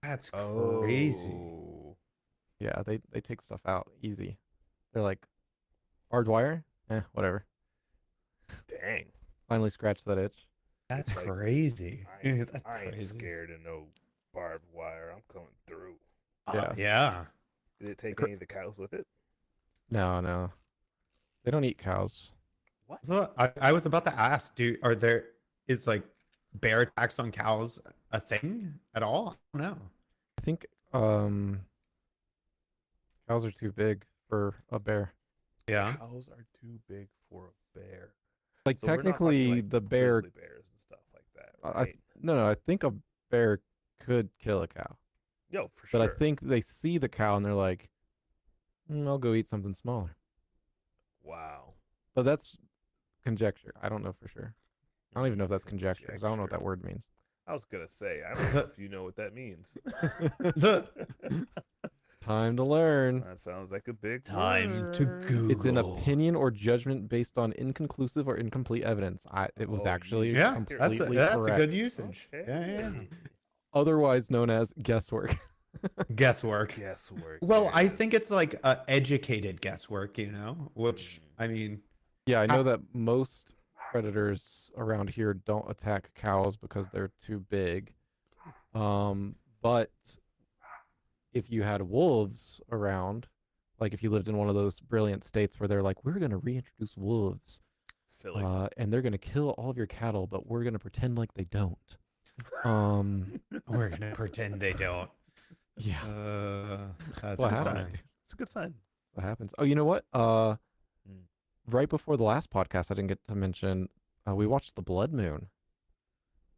That's crazy. Oh, Yeah, they take stuff out easy. They're like hardwire, whatever. dang. Finally scratched that itch. That's It's like crazy. That's I ain't crazy. scared of no barbed wire. I'm coming through. Yeah. Yeah. Did it take Cr- any of the cows with it? No, no, they don't eat cows. What? So I was about to ask, are there is like bear attacks on cows a thing at all? I don't know. I think cows are too big for a bear. Yeah. Cows are too big for a bear. Like So we're not talking technically, like the bear. grizzly bears and stuff like that, I right? no, no. I think a bear could kill a cow, Yo, for but I sure. think they see the cow and they're like, I'll go eat something smaller." Wow. But that's conjecture. I don't know for sure. I don't even know if that's conjecture because I don't know what that Conjecture. word means. I was gonna say, I don't know if you know what that means. The Time to learn. That sounds like a big time to word. Google. It's an opinion or judgment based on inconclusive or incomplete evidence. It was Oh, actually Yeah, completely that's a correct. good usage. Okay. Yeah. Otherwise known as guesswork. Guesswork. Guesswork. Well, there I it think is. it's like educated guesswork, which I mean, Yeah, I know ha- that most predators around here don't attack cows because they're too big. But if you had wolves around, like if you lived in one of those brilliant states where they're like, we're going to reintroduce wolves, Silly. and they're going to kill all of your cattle, but we're going to pretend like they don't. Um, we're gonna pretend they don't. yeah, That's what good happens? sign. Dude? It's a good sign. What happens? Oh, you know what? Mm. Right before the last podcast, I didn't get to mention we watched the Blood Moon.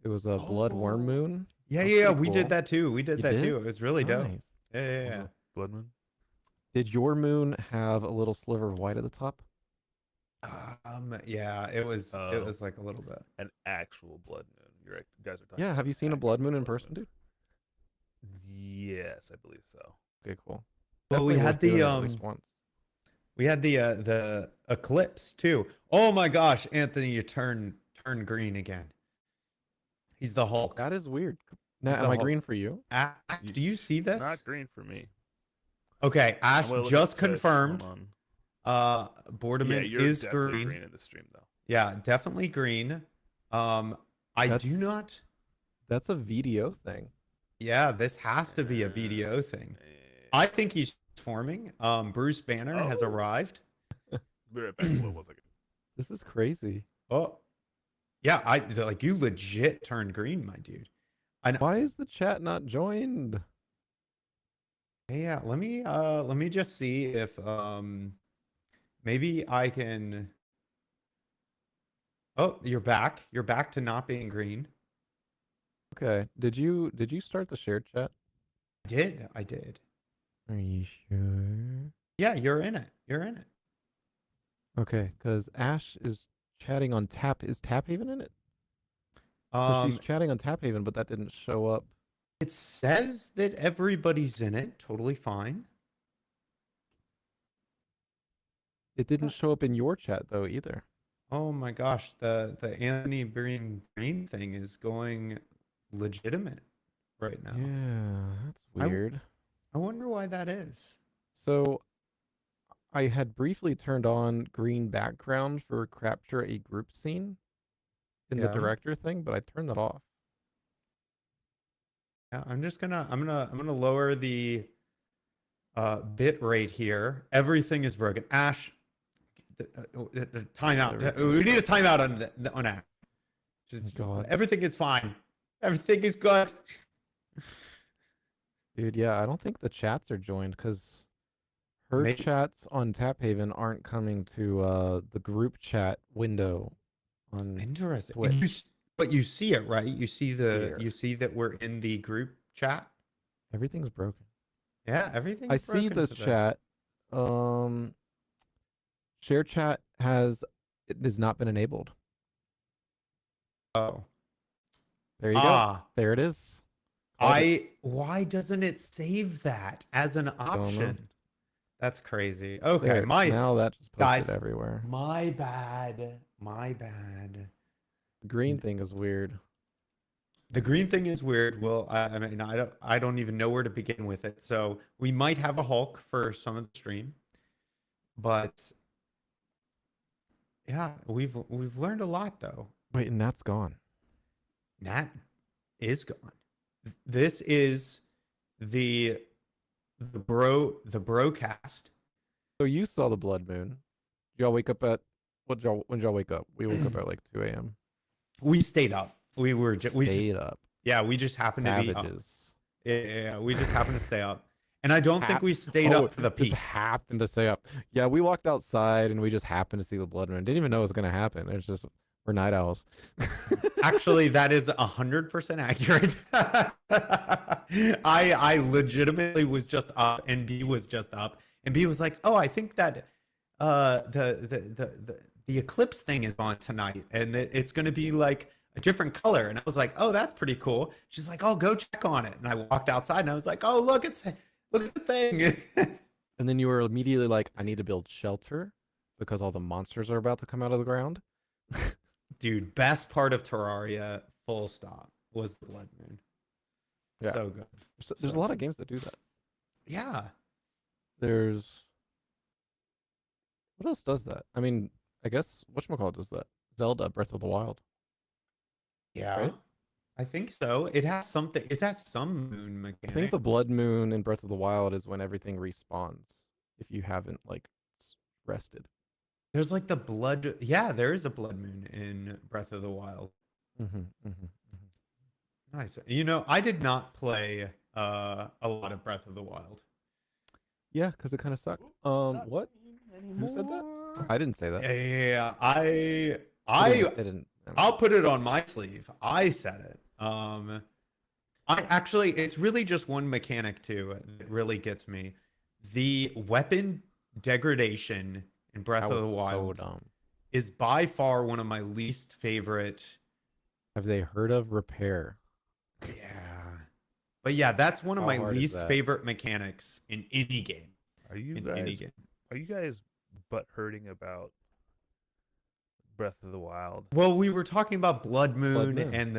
It was a blood worm Oh, moon. yeah, That's yeah, pretty we did cool. that too. We did You that did? too. It was really dope. Nice. Yeah, yeah, Was yeah. it Blood Moon? Did your moon have a little sliver of white at the top? Yeah, it was Oh. like a little bit. An actual blood moon. You're right. You guys are talking Yeah. about Have you an seen a actual blood moon in blood person, dude? Yes, I believe so. Okay, cool. Well, we Definitely had worth doing the it at least once. we had the eclipse too. Oh my gosh, Anthony, you turn green again. He's the Hulk. That is weird. He's Now, the am I Hulk. green for you? Ash, do you see this? Not green for me. Okay, Ash I'm gonna look just at Twitch. confirmed. Hold on. Yeah, Boardman you're is definitely green. green in the stream though. Yeah, definitely green. I That's- do not. That's a VDO thing. Yeah, this has to be a VDO thing. I think he's forming. Bruce Banner has Oh. arrived. Be right back. Hold on 1 second. This is crazy. Oh, yeah. Like you legit turned green, my dude. I know. Why is the chat not joined? Yeah, let me just see if maybe I can. Oh, you're back. You're back to not being green. Okay. Did you start the shared chat? I did. Are you sure? Yeah, you're in it. You're in it. Okay, because Ash is chatting on Tap. Is Tap Haven in it? 'Cause she's chatting on Tap Haven, but that didn't show up. It says that everybody's in it. Totally fine. It didn't show up in your chat though either. Oh my gosh, the Anthony Green thing is going legitimate right now. Yeah, that's I- weird. I wonder why that is. So I had briefly turned on green background for capture a group scene in the Yeah. director thing, but I turned that off. Yeah, I'm gonna lower the bit rate here. Everything is broken. Ash, the timeout. There we go. We need a timeout on Ash. God. Everything is fine. Everything is good. Dude, yeah, I don't think the chats are joined because her Maybe- chats on Tap Haven aren't coming to the group chat window on Interesting. Twitch. But you see it, right? You see Here. you see that we're in the group chat. Everything's broken. Yeah, everything's I see broken the today. chat. Share chat has not been enabled. Oh. There you go. Ah. There it is. Called it. Why doesn't it save that as an know. option? That's crazy. Okay, There, now that just posted guys, everywhere. my bad. My bad. The green thing is weird. The green thing is weird. Well, I mean, I don't even know where to begin with it. So we might have a Hulk for some of the stream, but yeah, we've learned a lot though. Wait, and that's gone. Nat is gone. This is the broadcast. So you saw the blood moon. Did y'all wake up at when did y'all wake up? We woke up at like 2 a.m. We stayed up. We Stayed just up. yeah, we just happened to be up. Savages. Yeah, we just happened to stay up. And I don't think we stayed up for the Just peak. happened to stay up. Yeah, we walked outside and we just happened to see the blood moon. Didn't even know it was gonna happen. It's just we're night owls. Actually, that is 100% accurate. I legitimately was just up, and B was just up, and B was like, "Oh, I think that the eclipse thing is on tonight, and that it's going to be like a different color." And I was like, "Oh, that's pretty cool." She's like, "Oh, go check on it." And I walked outside, and I was like, "Oh, look at the thing." And then you were immediately like, I need to build shelter because all the monsters are about to come out of the ground. Dude, best part of Terraria, full stop, was the blood moon. Yeah. So good. There's a lot of games that do that. Yeah. There's what else does that? I mean, I guess whatchamacallit does that. Zelda Breath of the Wild. Yeah. Right? I think so. It has something. It has some moon I mechanic. think the blood moon in Breath of the Wild is when everything respawns if you haven't like rested. There's like the blood. Yeah, there is a blood moon in Breath of the Wild. Nice. You know, I did not play a lot of Breath of the Wild. Yeah, because it kind of sucked. What? Who said that? I didn't say that. Yeah, It didn't. I'll put it on my sleeve. I said it. I actually, it's really just one mechanic too that really gets me. The weapon degradation in Breath That of the was Wild so dumb. is by far one of my least favorite. Have they heard of repair? Yeah, but yeah, that's one of How my hard is least that? favorite mechanics in any game. Are you In any guys game. are you guys butt hurting about Breath of the Wild? Well, we were talking about Blood Moon, Moon. and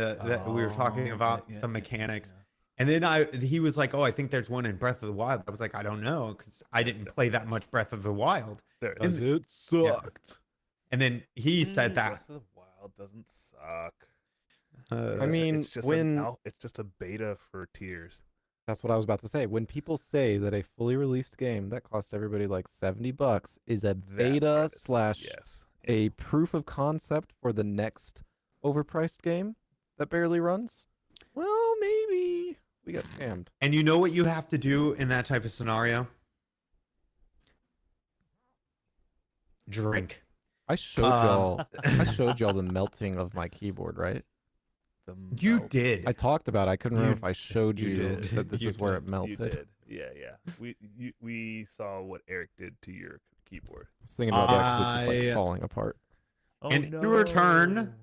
we were talking Oh, about yeah, the yeah, mechanics. yeah. And then he was like, "Oh, I think there's one in Breath of the Wild." I was like, "I don't know, because I didn't play that much Breath of the Wild." There Is is. it sucked. And then he said that. Breath of the Wild doesn't suck. I mean, it's just when- it's just a beta for tiers. That's what I was about to say. When people say that a fully released game that cost everybody like $70 is a That beta part is- slash yes. a proof of concept for the next overpriced game that barely runs, well, maybe we got scammed. And you know what you have to do in that type of scenario? Drink. I showed y'all. I showed y'all the melting of my keyboard, right? The You melt. did. I talked about it. I couldn't remember You- if I showed you you, did. that this You is where did. it You melted. did. Yeah. We saw what Eric did to your keyboard. I was thinking about that 'cause it's just I- like falling apart. Oh, And in return,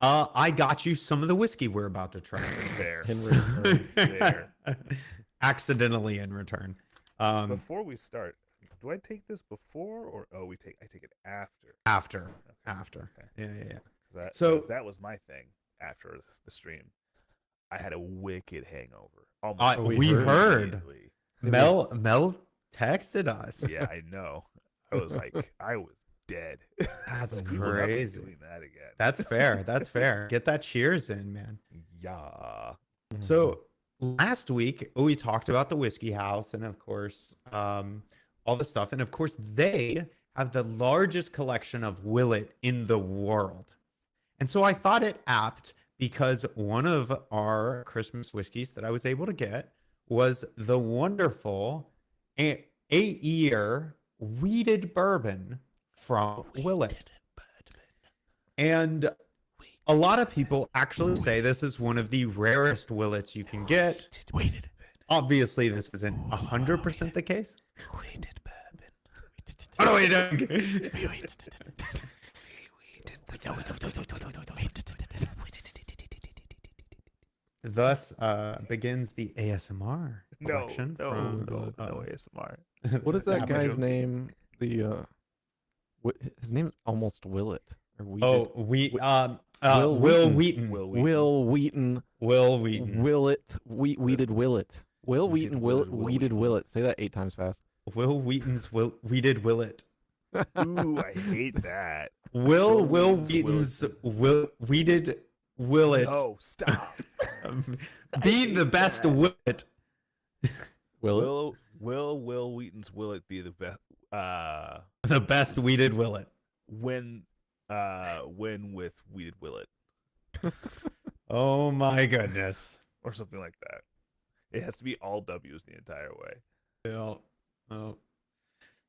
I got you some of the whiskey we're about to try. Fair. In Fair. Accidentally in return. Before we start, do I take this before or I take it after? After. Okay. Yeah. 'Cause That, So- 'cause that was my thing after the stream. I had a wicked hangover. Almost we heard. immediately. It Mel was- texted us. Yeah, I know. I was like, I was dead. That's So we will not be crazy. doing that again. That's fair. That's fair. Get that cheers in, man. Yeah. So last week we talked about the whiskey house and of course all the stuff, and of course they have the largest collection of Willet in the world. And so I thought it apt because one of our Christmas whiskeys that I was able to get was the wonderful 8-year weeded bourbon from Willet. And a lot of people actually say this is one of the rarest Willets you can get. Obviously, this isn't 100% the case. Oh, no, wait, no. Thus begins the ASMR No, collection no, from no, uh, no ASMR. What is that Average guy's of- name? His name is almost Willet. Or we Oh, Will Wheaton. Will Will Wheaton. Will Wheaton. Weeded Willet. Will Wheaton. Weeded Willet. Say that 8 times fast. Will Wheaton's Weeded Willet. Ooh, I hate that. Will Wheaton's Wheaton's Weeded Willet No, stop. be the best Willet? Will it? Will Wheaton's will it be the best? The best Weeded Willet. Win with Weeded Willet Oh my goodness. or something like that. It has to be all W's the entire way. Yeah. Oh.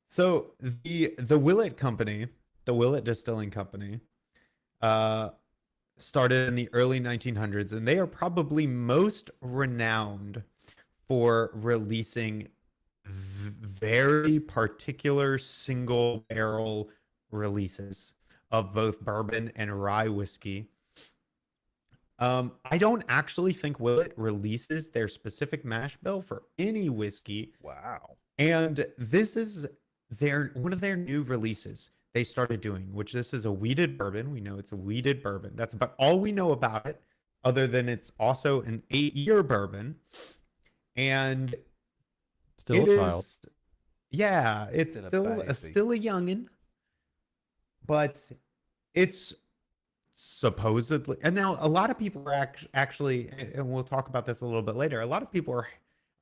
So the Willet Company, the Willet Distilling Company, started in the early 1900s, and they are probably most renowned for releasing very particular single barrel releases of both bourbon and rye whiskey. I don't actually think Willet releases their specific mash bill for any whiskey. Wow. And this is one of their new releases they started doing, which this is a wheated bourbon. We know it's a wheated bourbon. That's about all we know about it, other than it's also an 8-year bourbon. And Still a child. yeah, it's Still a still a youngin', but it's supposedly, and now a lot of people are actually, and we'll talk about this a little bit later. A lot of people are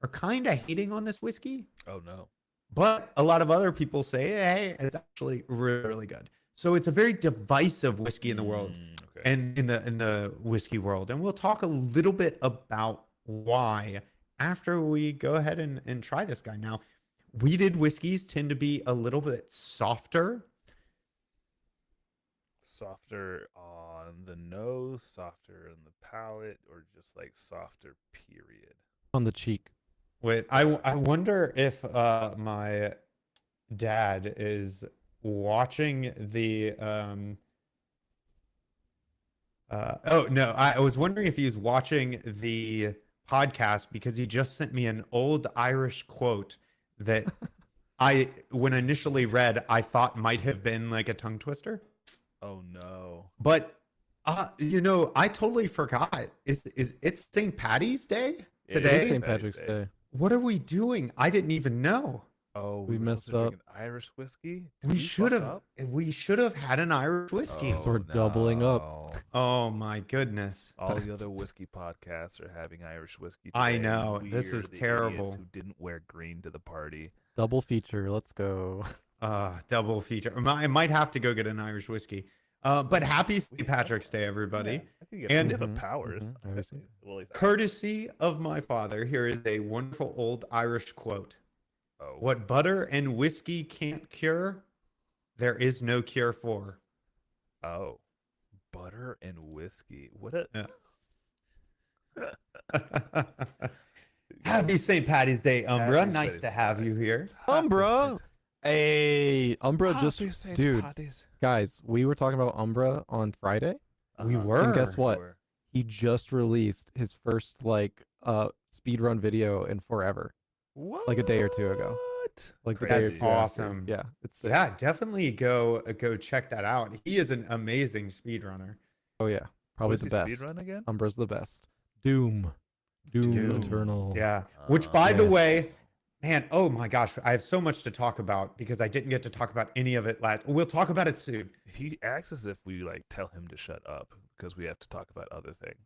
kind of hating on this whiskey. Oh no. But a lot of other people say, hey, it's actually really, really good. So it's a very divisive whiskey in the world Okay. and in the whiskey world. And we'll talk a little bit about why after we go ahead and try this guy. Now, wheated whiskeys tend to be a little bit softer. Softer on the nose, softer on the palate, or just like softer, period. On the cheek. Wait, I wonder if my dad is watching the oh no, I was wondering if he's watching the podcast because he just sent me an old Irish quote that when initially read, I thought might have been like a tongue twister. Oh no. But I totally forgot. It's St. Patty's Day It is today? St. Patrick's Day. What are we doing? I didn't even know. Oh, We were messed supposed to drink up. an Irish whiskey. Did We should fuck have. up? We should have had an Irish whiskey. So we're doubling up. no. Oh my goodness! All the other whiskey podcasts are having Irish whiskey. I today. know, We this are is the idiots terrible. Who didn't wear green to the party? Double feature. Let's go. Double feature. I might have to go get an Irish whiskey. But happy We St. can Patrick's Day, everybody! Yeah, I think And- we have a Mhm, powers. mhm, obviously. Well, at least I- Courtesy of my father, here is a wonderful old Irish quote: Oh, "What butter and whiskey can't cure, there is no cure for." Oh, butter and whiskey. What a Happy St. Patty's Day, Umbra. Happy Nice St. to have Patty's you here. Umbra. Hey, Umbra just Happy St. dude. Patty's. Guys, we were talking about Umbra on Friday. We Uh-huh. were. And guess what? Were. He just released his first speed run video in forever. Like a day or two ago. What? Like the day or That's two after. awesome. Yeah, it's sick. Yeah, definitely go check that out. He is an amazing speedrunner. Oh yeah, probably Was the he best. Speedrun again? Umbra's the best. Doom Doom. Eternal. Yeah. Which, by the yes. way, man, oh my gosh, I have so much to talk about because I didn't get to talk about any of it last. We'll talk about it soon. He acts as if we like tell him to shut up because we have to talk about other things.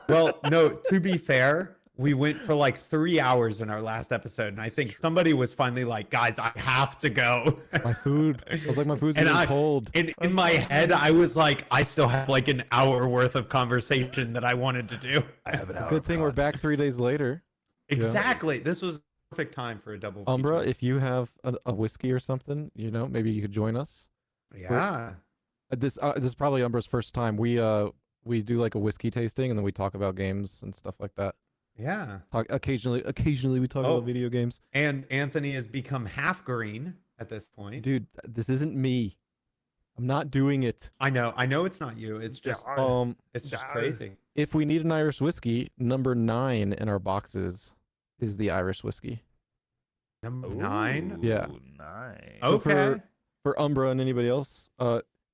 Well, no, to be fair, we went for like 3 hours in our last episode, and I think somebody was finally like, "Guys, I have to go." My food. I was like, my food's And getting cold. In my head, I was like, I still have like an hour worth of conversation that I wanted to do. I have an hour. Good of thing we're content. back 3 days later. Exactly. This was perfect time for a double. Umbra, feature. if you have a whiskey or something, maybe you could join us. Yeah. This is probably Umbra's first time. We do like a whiskey tasting and then we talk about games and stuff like that. Yeah. Occasionally we talk Oh. about video games. And Anthony has become half green at this point. Dude, this isn't me. I'm not doing it. I know it's not you. It's just it's just Dar. crazy. If we need an Irish whiskey, number 9 in our boxes is the Irish whiskey. Number 9. Yeah. Ooh, nice. So Okay. for Umbra and anybody else,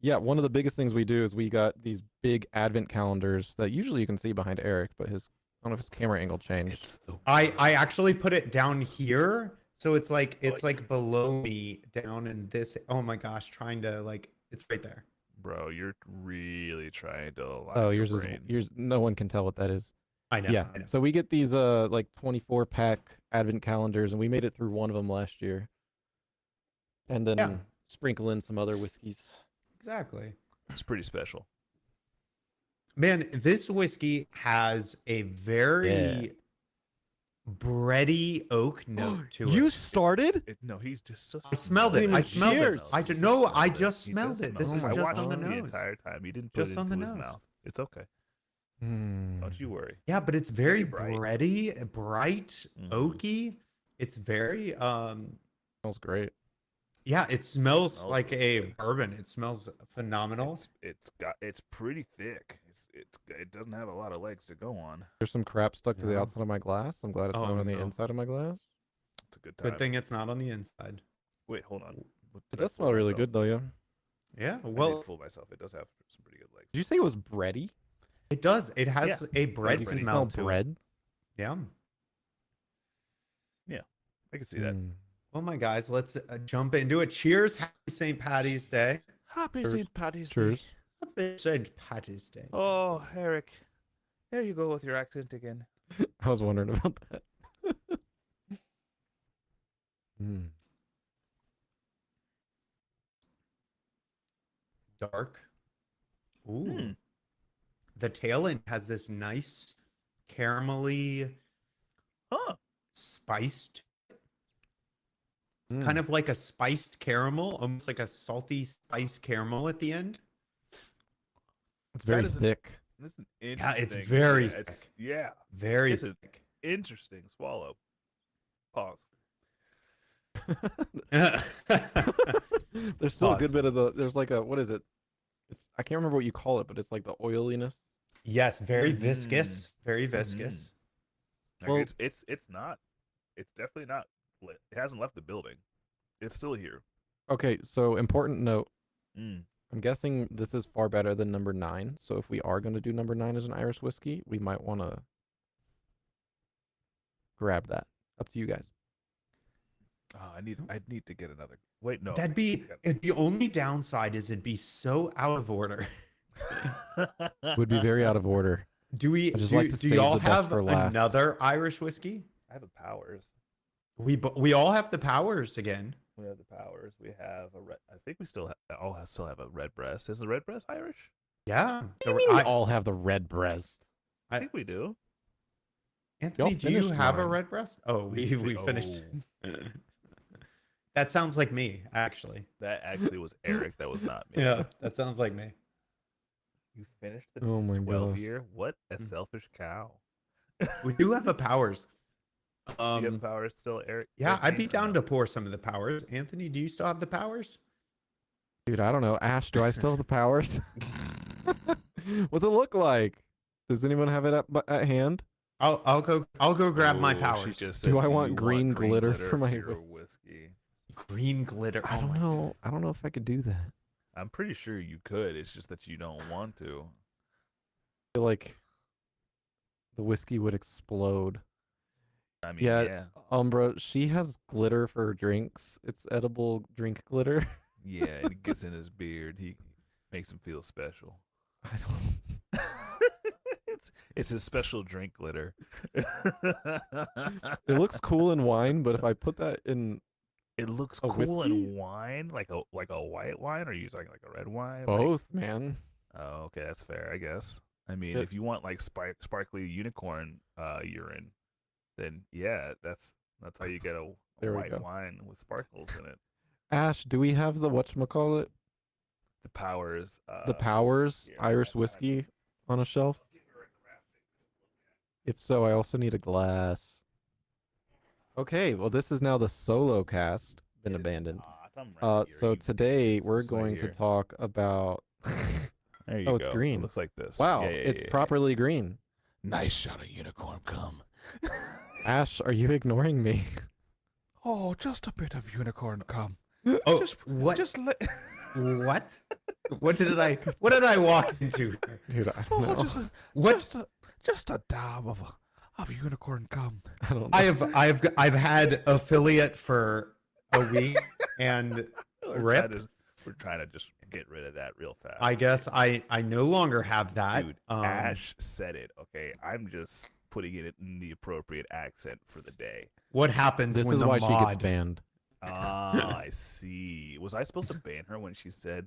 yeah, one of the biggest things we do is we got these big advent calendars that usually you can see behind Eric, but I don't know if his camera angle changed. It's the I actually put it down here, so it's like below me down in this. Oh my gosh, trying to like it's right there. bro. You're really trying to align Oh, your yours is brain. yours. No one can tell what that is. I know. Yeah. I know. So we get these like 24-pack advent calendars, and we made it through one of them last year, and then Yeah. sprinkle in some other whiskeys. Exactly. It's pretty special. Man, this whiskey has a very bready oak note to You it. started? No, he's just so. I smelled it. Even I smelled cheers. it. I no, I just He smelled it. This smelled is it. I just watched on the him the nose. entire time. He didn't put Just it on the into his nose. mouth. It's okay. Hmm. Don't you worry. Yeah, but it's very bright. bready, bright, Mhm. oaky. It's very Smells great. yeah, it smells Smells like really a good. bourbon. It smells phenomenal. It's pretty thick. It doesn't have a lot of legs to go on. There's some crap stuck to the Yeah. outside of my glass. I'm glad it's Oh, not on the no. inside of my glass. It's a good time. Good thing it's not on the inside. Wait, hold on. It does smell really good though, yeah. Yeah, Well, I well, did fool myself. It does have some pretty good legs. Did you say it was bready? it does. It has Yeah, a bread You can bready. smell smell to it. bread. Yeah. I can see that. Mm. Well, my guys, let's jump into it. Cheers! Happy St. Patty's Day. Happy Cheers. St. Patty's Cheers. Happy St. Patty's Day. Oh, Eric. There you go with your accent again. I was wondering about that. Mm. Dark. Ooh. Mm. The tail end has this nice caramelly Huh. spiced, Mm. kind of like a spiced caramel, almost like a salty spiced caramel at the end. It's very is an- thick. This is an Yeah, it's interesting- very it's- yeah, Very It's a- thick. interesting swallow. Pause. There's still a Pause. good bit of there's like a, what is it? I can't remember what you call it, but it's like the oiliness. Yes, very Mhm. viscous. Very Mhm. viscous. Like, Well- it's not. It's definitely not. It hasn't left the building. It's still here. Okay, so important note. Mm. I'm guessing this is far better than number 9. So if we are going to do number 9 as an Irish whiskey, we might want to grab that. Up to you guys. Oh, I'd need to get another. Wait, no. That'd be the only downside is it'd be so out of order. Would be very out of order. Do we I just do, like to do save y'all the best have for last. another Irish whiskey? I have the powers. We all have the powers again. We have the powers. We have a red. I think we still still have a red breast. Is the red breast Irish? Yeah. What do you mean we all have the red breast? I think we do. Anthony, Y'all do you finished have a mine. red breast? Oh, we finished. That sounds like me, actually. That actually was Eric. That was not me. Yeah, that sounds like me. You finished the Oh my 12 gosh. year? What a Mm. selfish cow. We do have the powers. Do you have powers still, Eric? Yeah, I'd Anthony, be or down no? to pour some of the powers. Anthony, do you still have the powers? Dude, I don't know. Ash, do I still have the powers? What's it look like? Does anyone have it at hand? I'll go grab my Oh, powers. She just Do said, I want you green glitter for my your whis- whiskey? Green glitter. I Oh don't my know. I don't know if I could do that. I'm pretty sure you could. It's just that you don't want to. I feel like the whiskey would explode. I mean, Yeah. yeah. Umbra, she has glitter for her drinks. It's edible drink glitter. Yeah, and it gets in his beard. He makes him feel special. I don't. it's a special drink glitter. It looks cool in wine, but if I put that in It looks A cool whiskey? in wine, like a white wine, or are you talking like a red wine? Like- both, man. oh, okay, that's fair, I guess. I mean, It- if you want like sparkly unicorn urine, then yeah, that's how you get a There we white go. wine with sparkles in it. Ash, do we have the whatchamacallit? The powers. The Powers here, Irish I- whiskey on a shelf? If so, I also need a glass. Okay, well, this is now the solo cast. Been abandoned. So today we're It's right going to here. talk about. There you Oh, go. it's green. It looks like this. Wow, Yeah, yeah, it's yeah, yeah. properly green. Nice shot of unicorn cum. Ash, are you ignoring me? Oh, just a bit of unicorn cum. Oh, Just- what? Just let. What? What did I walk into? Dude, I don't know. What just a dab of unicorn cum. I don't know. I've had affiliate for a week, and rip. We're trying to just get rid of that real fast. I guess I no longer have that. Dude, Ash said it. Okay, I'm just putting it in the appropriate accent for the day. What happens This when is the why she gets mod? banned. Ah, I see. Was I supposed to ban her when she said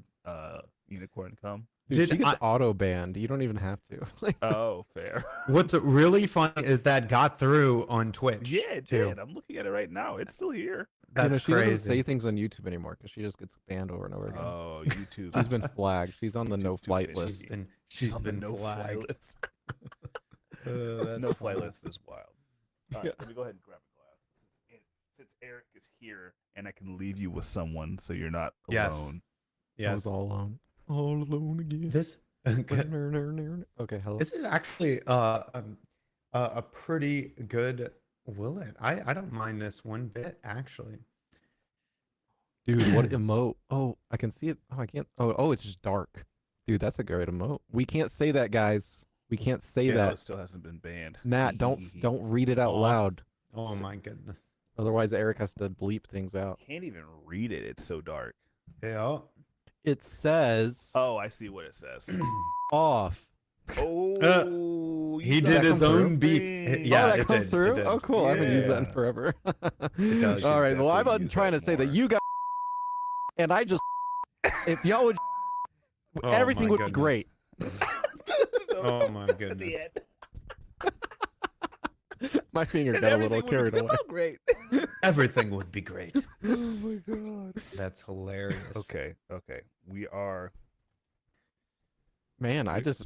unicorn cum? Dude, Did she gets I- auto banned. You don't even have to. Like, Oh, fair. What's really funny is that got through on Twitch. Yeah, it too. did. I'm looking at it right now. It's still here. That's she doesn't say crazy. things on YouTube anymore because she just gets banned over and over again. Oh, YouTube. She's been flagged. She's on the YouTube's no too flight fishy. list. She's on been the no-fly flagged. list. That's No-fly funny. list is wild. All right, Yeah. let me go ahead and grab a glass. Since Eric is here, and I can leave you with someone, so you're not Yes. alone. I Yes. was all alone. All alone again. This Okay, hello. this is actually a pretty good Willet. I don't mind this one bit actually. Dude, what emote? Oh, I can see it. Oh, I can't. Oh, it's just dark. Dude, that's a great emote. We can't say that, guys. We can't say Yeah, that. it still hasn't been banned. Nat, don't read it out Aw. loud. Oh my goodness. Otherwise, Eric has to bleep things out. Can't even read it. It's so dark. Yeah. It says Oh, I see what it says. off. Oh, He you did got his some own beep. thing. Yeah, oh, that it comes did, it through. did. Oh, cool. I haven't used that in Yeah. forever. does. All right. Well, I'm Definitely use trying that to say that more. you got, and I just, if y'all would, Oh, everything my would goodness. be great. Oh my At goodness. the end. My finger And got a everything little would carried become away. great. Everything would be great. Oh my god. That's hilarious. Okay. We are. Man, I Ooh, just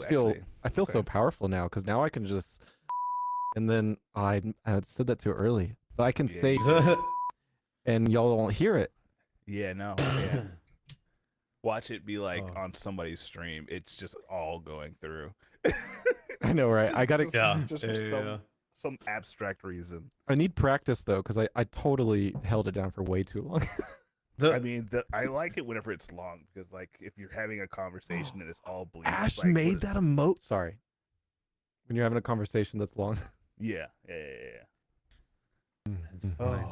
feel actually, I feel so okay. powerful now because now I can just, and then I said that too early, but I can Yeah, say you did. and y'all won't hear it. Yeah. No. Yeah. Watch it be like Oh. on somebody's stream. It's just all going through. I know, right? I gotta. Just for some abstract reason. I need practice though because I totally held it down for way too long. I mean, I like it whenever it's long because, like, if you're having a conversation and it's all bleak. Ash like, what made is- that emote. Sorry. When you're having a conversation that's long. Yeah. That's fine.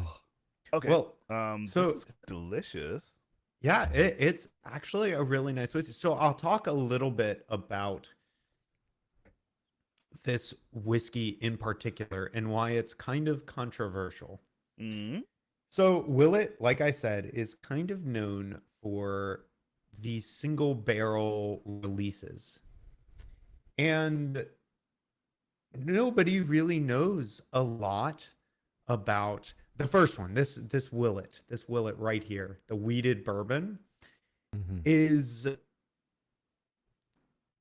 Okay. Well, So so- this is delicious. yeah, it's actually a really nice whiskey. So I'll talk a little bit about this whiskey in particular and why it's kind of controversial. Mm-hmm. So Willet, like I said, is kind of known for these single barrel releases. And nobody really knows a lot about the first one. This Willet right here, the weeded bourbon is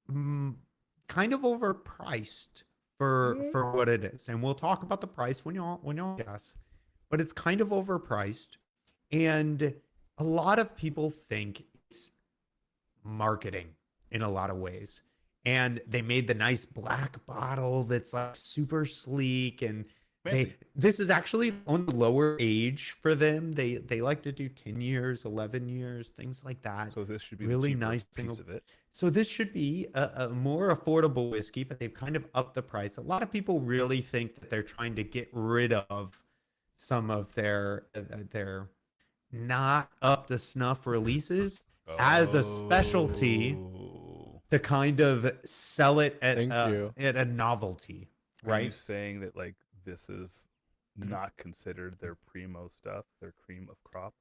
kind of overpriced for what it is. And we'll talk about the price when y'all guess. But it's kind of overpriced, and a lot of people think it's marketing in a lot of ways. And they made the nice black bottle that's like super sleek, and this is actually on the lower age for them. They like to do 10 years, 11 years, things like that. So this should be Really the cheaper nice piece single- of it. So this should be a more affordable whiskey, but they've kind of upped the price. A lot of people really think that they're trying to get rid of some of their not up to snuff releases as a specialty Oh. to kind of sell it at Thank you. at a novelty, Are you right? saying that like this is not considered their primo stuff, their cream of crop?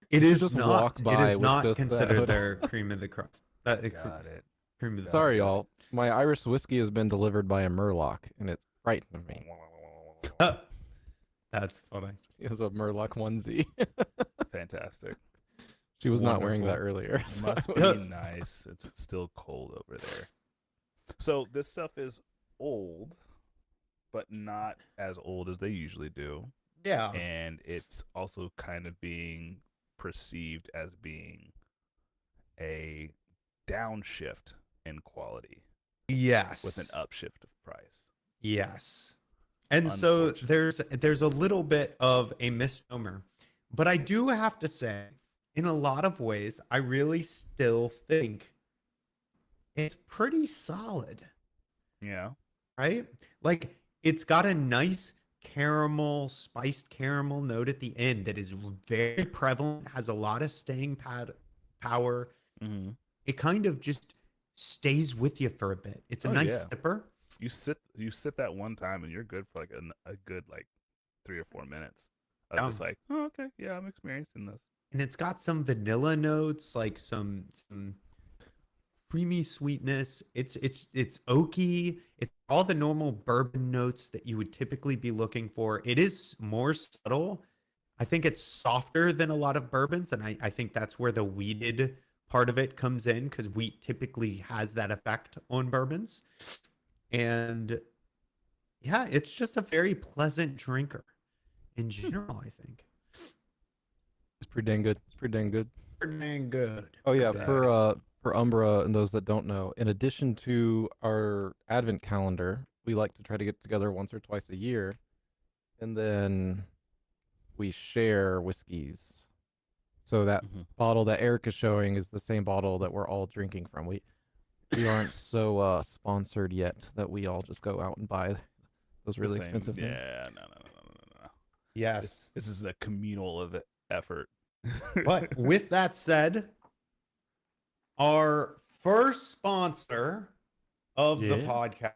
It You should is just not. walk It by is with not just that considered hood. their cream of the crop. Got it. Cream of the Sorry, y'all. My Irish whiskey has been delivered by a Murloc, and it frightened me. That's funny. It was a Murloc onesie. Fantastic. She was not wearing that Wonderful. earlier. It so must it be was- nice. It's still cold over there. So this stuff is old, but not as old as they usually do. Yeah. And it's also kind of being perceived as being a downshift in quality Yes. with an upshift of price. Yes. And so Unfortunately. there's a little bit of a misnomer. But I do have to say in a lot of ways, I really still think it's pretty solid, Yeah. right? Like it's got a nice caramel, spiced caramel note at the end that is very prevalent, has a lot of staying power. Mm-hmm. It kind of just stays with you for a bit. It's a Oh, nice yeah. sipper. You sip that one time and you're good for like a good like 3 or 4 minutes. I was Yeah. just like, oh, okay, yeah, I'm experiencing this. And it's got some vanilla notes, like some creamy sweetness. It's oaky. It's all the normal bourbon notes that you would typically be looking for. It is more subtle. I think it's softer than a lot of bourbons, and I think that's where the weeded part of it comes in because wheat typically has that effect on bourbons. And yeah, it's just a very pleasant drinker in general, I think. It's pretty dang good. It's pretty dang good. Pretty dang good. Oh yeah, Exactly. for Umbra and those that don't know, in addition to our advent calendar, we like to try to get together once or twice a year, and then we share whiskeys. So that Mhm. bottle that Eric is showing is the same bottle that we're all drinking from. We aren't so sponsored yet that we all just go out and buy those The really same- expensive things. Yeah, no. Yes. This is a communal effort. But with that said, our first sponsor of the Yeah. podcast,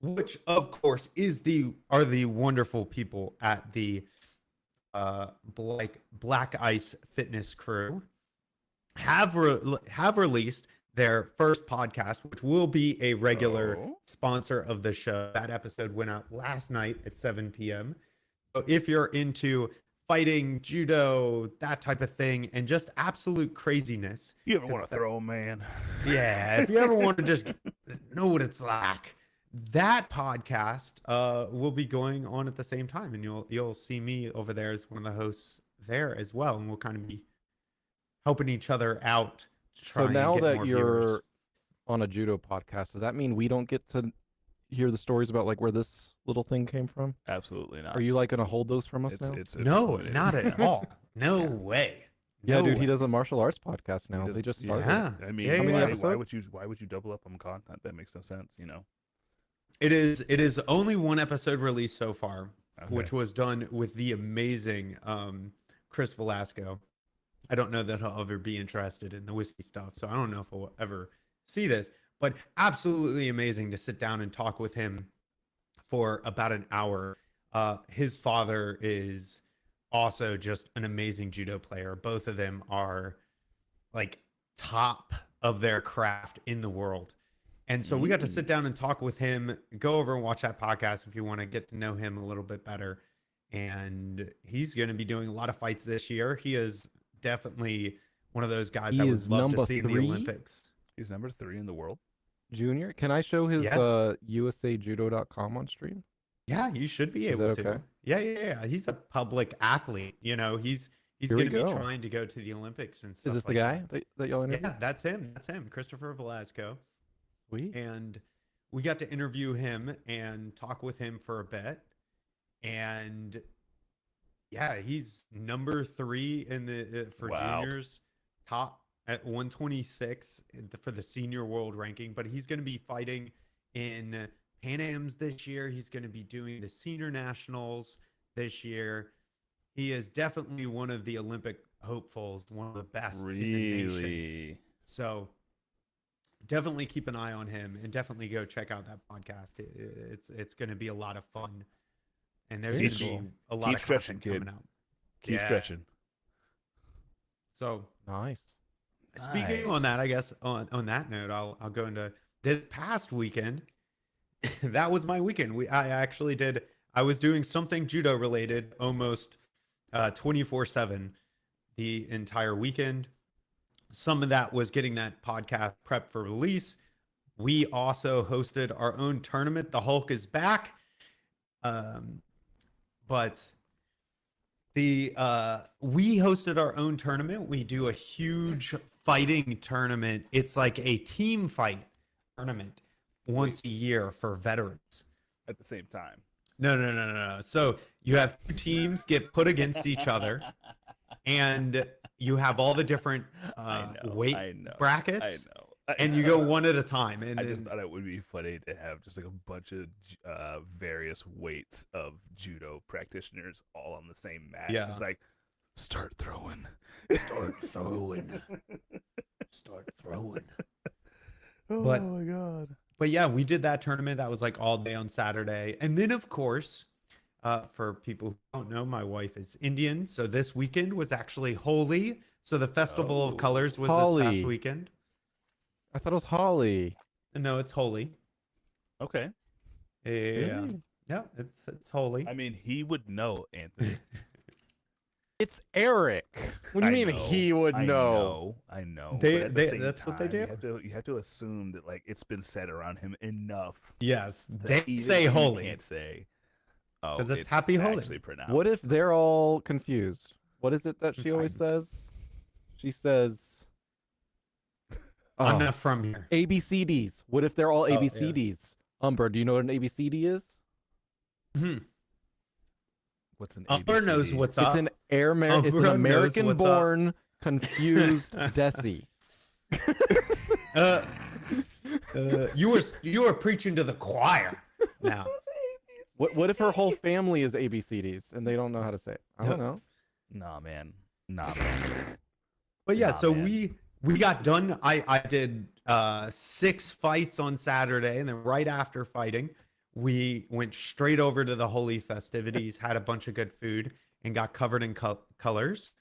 which of course is are the wonderful people at the Black Ice Fitness Crew, have released their first podcast, which will be a regular Oh. sponsor of the show. That episode went out last night at 7 p.m. So if you're into fighting, judo, that type of thing, and just absolute craziness, You ever want to throw a man? yeah, if you ever want to just know what it's like, that podcast will be going on at the same time, and you'll see me over there as one of the hosts there as well, and we'll kind of be helping each other out to try So and now get that more you're viewers. on a judo podcast, does that mean we don't get to hear the stories about like where this little thing came from? Absolutely not. Are you like gonna hold those from us It's now? it's No, limited. not at all. No Yeah. way. Yeah, No dude, he way. does a martial arts podcast now. He They does- just started. Yeah. I mean, Yeah, How many yeah. episodes? why would you double up on content? That makes no sense. It is only one episode released so far, Okay. which was done with the amazing Chris Velasco. I don't know that he'll ever be interested in the whiskey stuff, so I don't know if we'll ever see this, but absolutely amazing to sit down and talk with him for about an hour. His father is also just an amazing judo player. Both of them are like top of their craft in the world. And so we got to sit down and talk with him, go over and watch that podcast if you want to get to know him a little bit better. And he's going to be doing a lot of fights this year. He is definitely one of those guys He I would is love to number see in the 3? Olympics. He's number 3 in the world. Junior, can I show his Yeah. usajudo.com on stream? Yeah, you should be Is able that to. okay? Yeah. He's a public athlete. He's Here going we to be go. trying to go to the Olympics and stuff Is this the like guy that. that y'all interviewed? Yeah, that's him. That's him, Christopher Velasco. Sweet. And we got to interview him and talk with him for a bit. And yeah, he's number 3 in the for Wow. juniors, top at 126 for the senior world ranking. But he's going to be fighting in Pan Am's this year. He's going to be doing the senior nationals this year. He is definitely one of the Olympic hopefuls, one of the best in the nation. Really? So definitely keep an eye on him and definitely go check out that podcast. It's going to be a lot of fun. And there's going Very to be cool. a lot Keep of stretching, content kid. coming out. Keep Yeah. stretching. So Nice. speaking on that, Nice. I guess on that note, I'll go into this past weekend. That was my weekend. I was doing something judo related almost 24/7 the entire weekend. Some of that was getting that podcast prep for release. We also hosted our own tournament. The Hulk is back. But we hosted our own tournament. We do a huge fighting tournament. It's like a team fight tournament once a year for veterans. At the same time. No. So you have 2 teams get put against each other, and you have all the different I know, weight I know, brackets, I and you know. go one at a time. And I just then thought it would be funny to have just like a bunch of various weights of judo practitioners all on the same mat. Yeah. It's like, start throwing. Start throwing. Start throwing. Oh But- my god. But yeah, we did that tournament. That was like all day on Saturday. And then, of course, for people who don't know, my wife is Indian. So this weekend was actually Holi. So the Festival Oh. of Colors was this Holi. past weekend. I thought it was Holly. No, it's Holi. Okay. Yeah. Really? Yeah, it's Holi. I mean, he would know, Anthony. It's Eric. What do you I mean know, he would know? I know. They- but at the they- same that's what they time, do? You have to assume that like it's been said around him enough. Yes, that they even say he Holi. Can't say. Oh, 'Cause it's Happy Holi. actually pronounced. What if they're all confused? What is it that she always says? She says, I'm oh, not from here. ABCDs. What if they're all yeah. ABCDs? Umber, do you know what an ABCD is? Hmm. What's an Umber knows ABCD? what's It's up. an it's Umber an knows what's up. American-born confused Desi. Uh, you were preaching to the choir now. What if her whole family is ABCDs and they don't know how to say it? I don't know. Nah, man. Nah, man. But yeah, Nah, so man. we got done. I did 6 fights on Saturday, and then right after fighting, we went straight over to the Holi festivities, had a bunch of good food, and got covered in colors.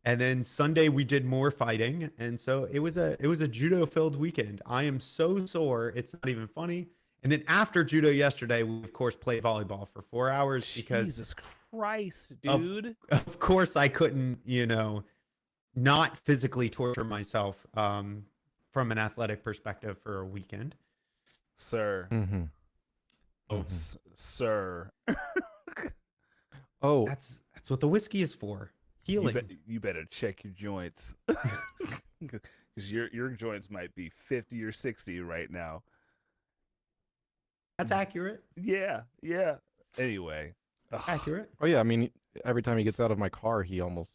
And then Sunday we did more fighting, and so it was a judo filled weekend. I am so sore, it's not even funny. And then after judo yesterday, we of course played volleyball for 4 hours because Jesus Christ, Of- dude. of course I couldn't, not physically torture myself from an athletic perspective for a weekend. Sir. Mm-hmm. Oh, sir. Oh, That's what the whiskey is for. Healing. You better check your joints. Because your joints might be 50 or 60 right now. That's accurate. Yeah. Anyway. Ugh. Accurate. oh yeah. I mean, every time he gets out of my car, he almost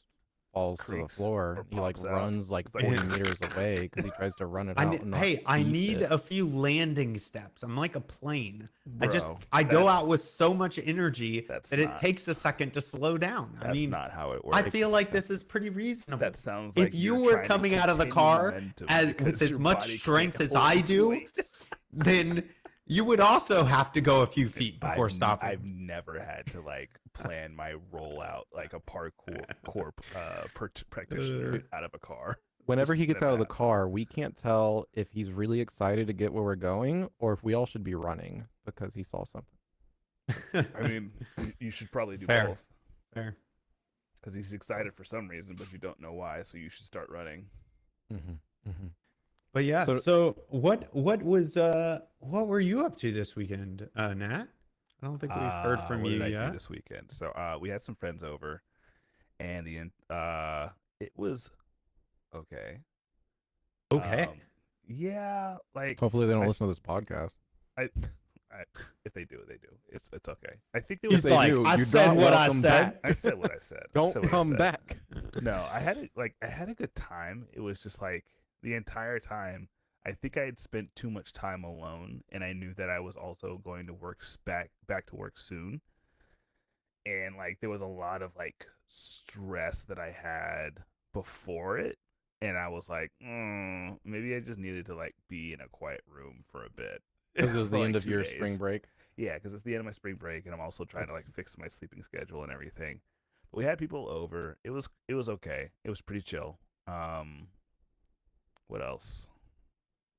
falls to the Creaks floor. or He like pops out. runs like It's like- 40 meters away because he tries to run it out. and not I eat need it. a few landing steps. I'm like a plane. I go that's- out with so much energy that's that it not- takes a second to slow down. I That's mean, not how it works. I feel like this is pretty reasonable. That sounds If like you you're were trying to coming out of the continue car momentum with because as your much body can't strength as hold I its do, weight. then you would also have to go a few feet before stopping. I've never had to like plan my rollout like a parkour practitioner out of a car. Whenever he gets Never out of the happened. car, we can't tell if he's really excited to get where we're going or if we all should be running because he saw something. I mean, you should probably do Fair. both Fair. because he's excited for some reason, but you don't know why, so you should start running. Mm-hmm. Mm-hmm. But yeah, So- so what were you up to this weekend, Nat? I don't think we've heard from what you did I do yet. this weekend. So we had some friends over, and it was okay. Okay. Yeah, like Hopefully they don't I- listen to this podcast. if they do, they do. It's okay. I think there If was they like, do, I you're said not what I welcome said. back. I said what I said. I Don't said what I come said. back. No, I had a good time. It was just like the entire time. I think I had spent too much time alone, and I knew that I was also going to work back to work soon. And like there was a lot of like stress that I had before it, and I was like, maybe I just needed to like be in a quiet room for a bit. Because it was for, the like, end of 2 your days. spring break. Yeah, because it's the end of my spring break, and I'm also trying to like That's- fix my sleeping schedule and everything. But we had people over. It was okay. It was pretty chill. What else?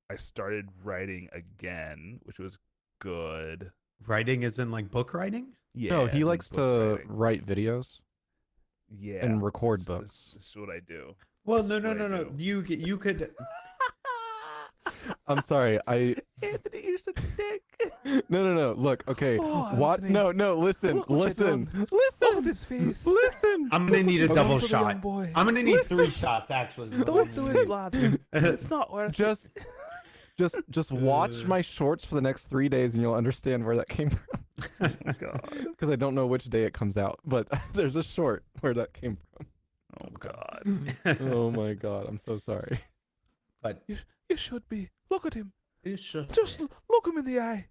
I started writing again, which was good. Writing is in like book writing? Yeah. No, as he in likes book to writing. write videos Yeah, and record this- books. This is what I do. Well, That's no. what I do. You could I'm sorry. Anthony, you're such a dick. No. Look, okay. Oh, What? Anthony. No. Listen. Look what you Listen. Listen. his face. Listen. I'm gonna need a Okay. double Look at the young shot. boy. I'm gonna need Listen. 3 shots actually. is what Don't I'm do gonna it, need. lad. It's not worth Just watch my shorts for the next 3 days and you'll understand where that came from. Oh my god. Because I don't know which day it comes out, but there's a short where that came from. Oh Okay. God. Oh my god, I'm so sorry. But You should be. Look at him. it should Just look him in the eye.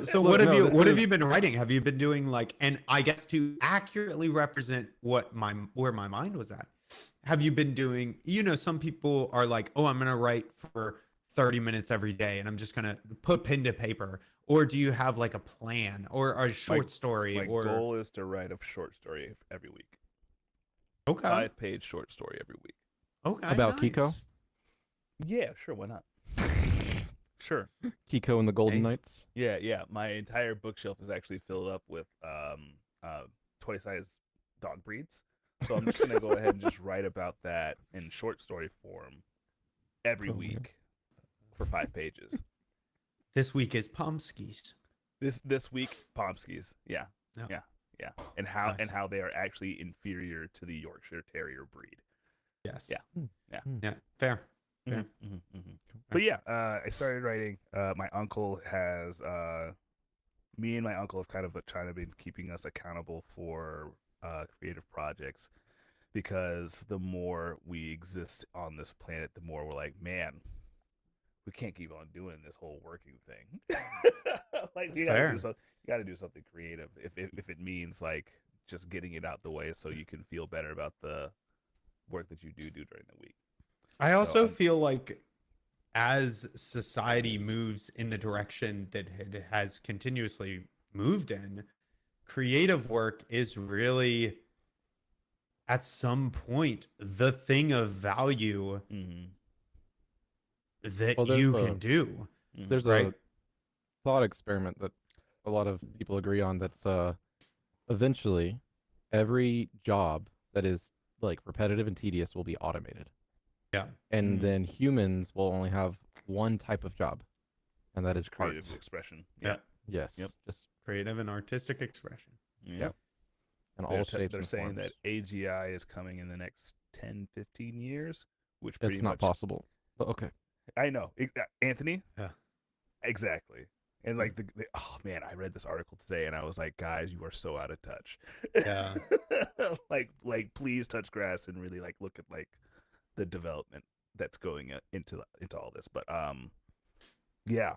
So Look, no, this what have is- you been writing? Have you been doing like, and I guess to accurately represent where my mind was at, have you been doing, some people are like, oh, I'm gonna write for 30 minutes every day and I'm just gonna put pen to paper, or do you have like a plan or a short story My or goal is to write a short story every week. okay 5-page short story every week. okay About Kiko? nice. Yeah, sure. Why not? Sure. Kiko and the Golden Hey. Knights. Yeah. My entire bookshelf is actually filled up with toy size dog breeds. So I'm just gonna go ahead and just write about that in short story form every Oh, man. week for 5 pages. This week is Pomskis. This week, Pomskis. Yeah. And how nice. they are actually inferior to the Yorkshire Terrier breed. Yes. Yeah. Yeah. Fair. Yeah. But yeah, I started writing. My uncle has me and my uncle have kind of trying to be keeping us accountable for creative projects, because the more we exist on this planet, the more we're like, man, we can't keep on doing this whole working thing. Like That's you fair. gotta do something creative if it means like just getting it out the way so you can feel better about the work that you do during the week. I So, also feel like as society moves in the direction that it has continuously moved in, creative work is really at some point the thing of value Mm-hmm. that Well, there's you a- can do. There's Right. a thought experiment that a lot of people agree on that's eventually every job that is like repetitive and tedious will be automated. Yeah. And Mm. then humans will only have one type of job, and that is Creative art. expression. Yeah. Yes. Yep. Just Creative and artistic expression. Yeah. in all They're, shapes they're and saying forms. that AGI is coming in the next 10, 15 years, which It's pretty not much possible. But okay. I know. Anthony? Yeah. Exactly. And like oh man, I read this article today and I was like, guys, you are so out of touch. Yeah. like please touch grass and really like look at like the development that's going into all this. But yeah.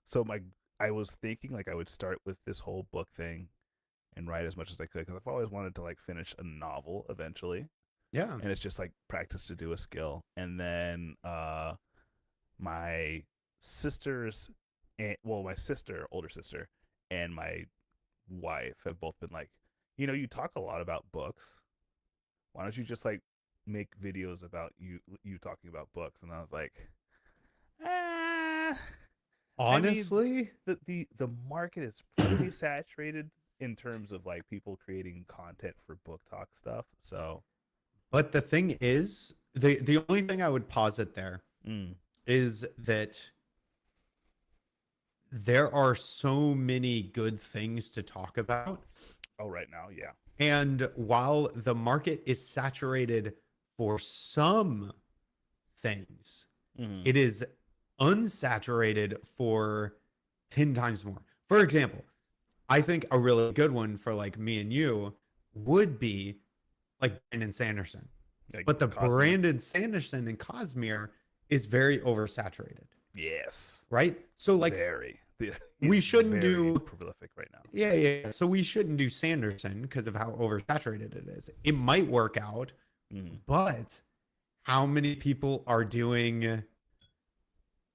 So I was thinking like I would start with this whole book thing and write as much as I could, because I've always wanted to like finish a novel eventually. Yeah. And it's just like practice to do a skill. And then my sister's my sister, older sister, and my wife have both been like, you talk a lot about books, why don't you just like make videos about you talking about books? And I was like, Honestly, the market is pretty saturated in terms of like people creating content for book talk stuff. So but the thing is, the only thing I would posit there is that there are so many good things to talk about. oh, right now, yeah. And while the market is saturated for some things, it is unsaturated for 10 times more. For example, I think a really good one for like me and you would be like Brandon Sanderson. Like But the Cosmere. Brandon Sanderson and Cosmere is very oversaturated, Yes. right? So like Very. we He's shouldn't very do- prolific right now. yeah. So we shouldn't do Sanderson because of how oversaturated it is. It might work out, but how many people are doing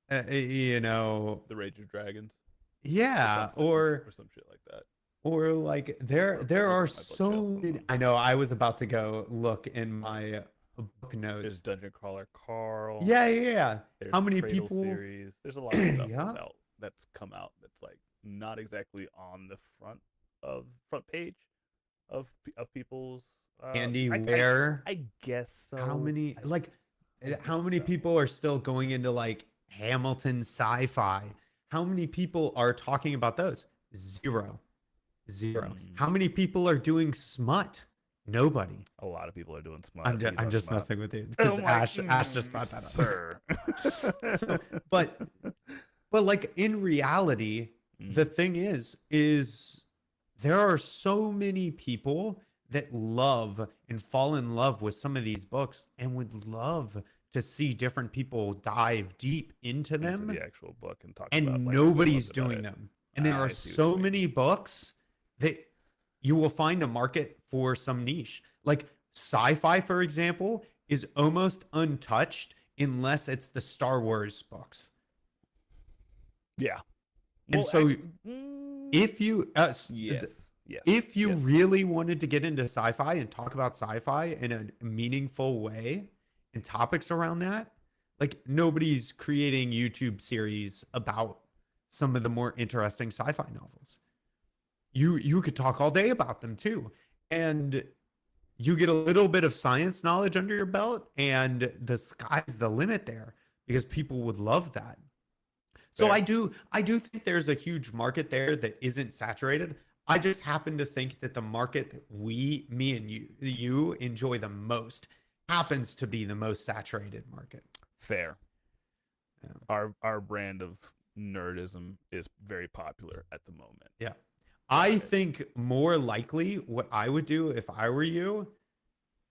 The Rage of Dragons. yeah, something, or some shit like that. or like there Or are look at my so bookshelf. many. I know I was about to go look in my book notes. There's Dungeon Crawler Carl. Yeah. There's How many Cradle people- series. There's a lot of stuff Yeah. that's come out that's like not exactly on the front page of people's. Andy I Ware. guess so. How many I like think how many so. people are still going into like Hamilton sci-fi? How many people are talking about those? Zero. How many people are doing smut? Nobody. A lot of people are doing smut. I'm He loves just smut. messing with you Oh because my- Ash just brought that up. Sir. So, but like in reality, Mm. the thing is there are so many people that love and fall in love with some of these books and would love to see different people dive deep into Into them, the actual book and talk and about like, nobody's what about doing it. them. And there Ah, I are see what so you mean. many books that you will find a market for some niche. Like sci-fi, for example, is almost untouched unless it's the Star Wars books. Yeah. And so mm, if you yes, yes, if you yes. really wanted to get into sci-fi and talk about sci-fi in a meaningful way and topics around that, like nobody's creating YouTube series about some of the more interesting sci-fi novels. You could talk all day about them too. And you get a little bit of science knowledge under your belt and the sky's the limit there because people would love that. So Fair. I do think there's a huge market there that isn't saturated. I just happen to think that the market that me and you enjoy the most happens to be the most saturated market. Fair. Yeah. Our brand of nerdism is very popular at the moment. Yeah. I think more likely what I would do if I were you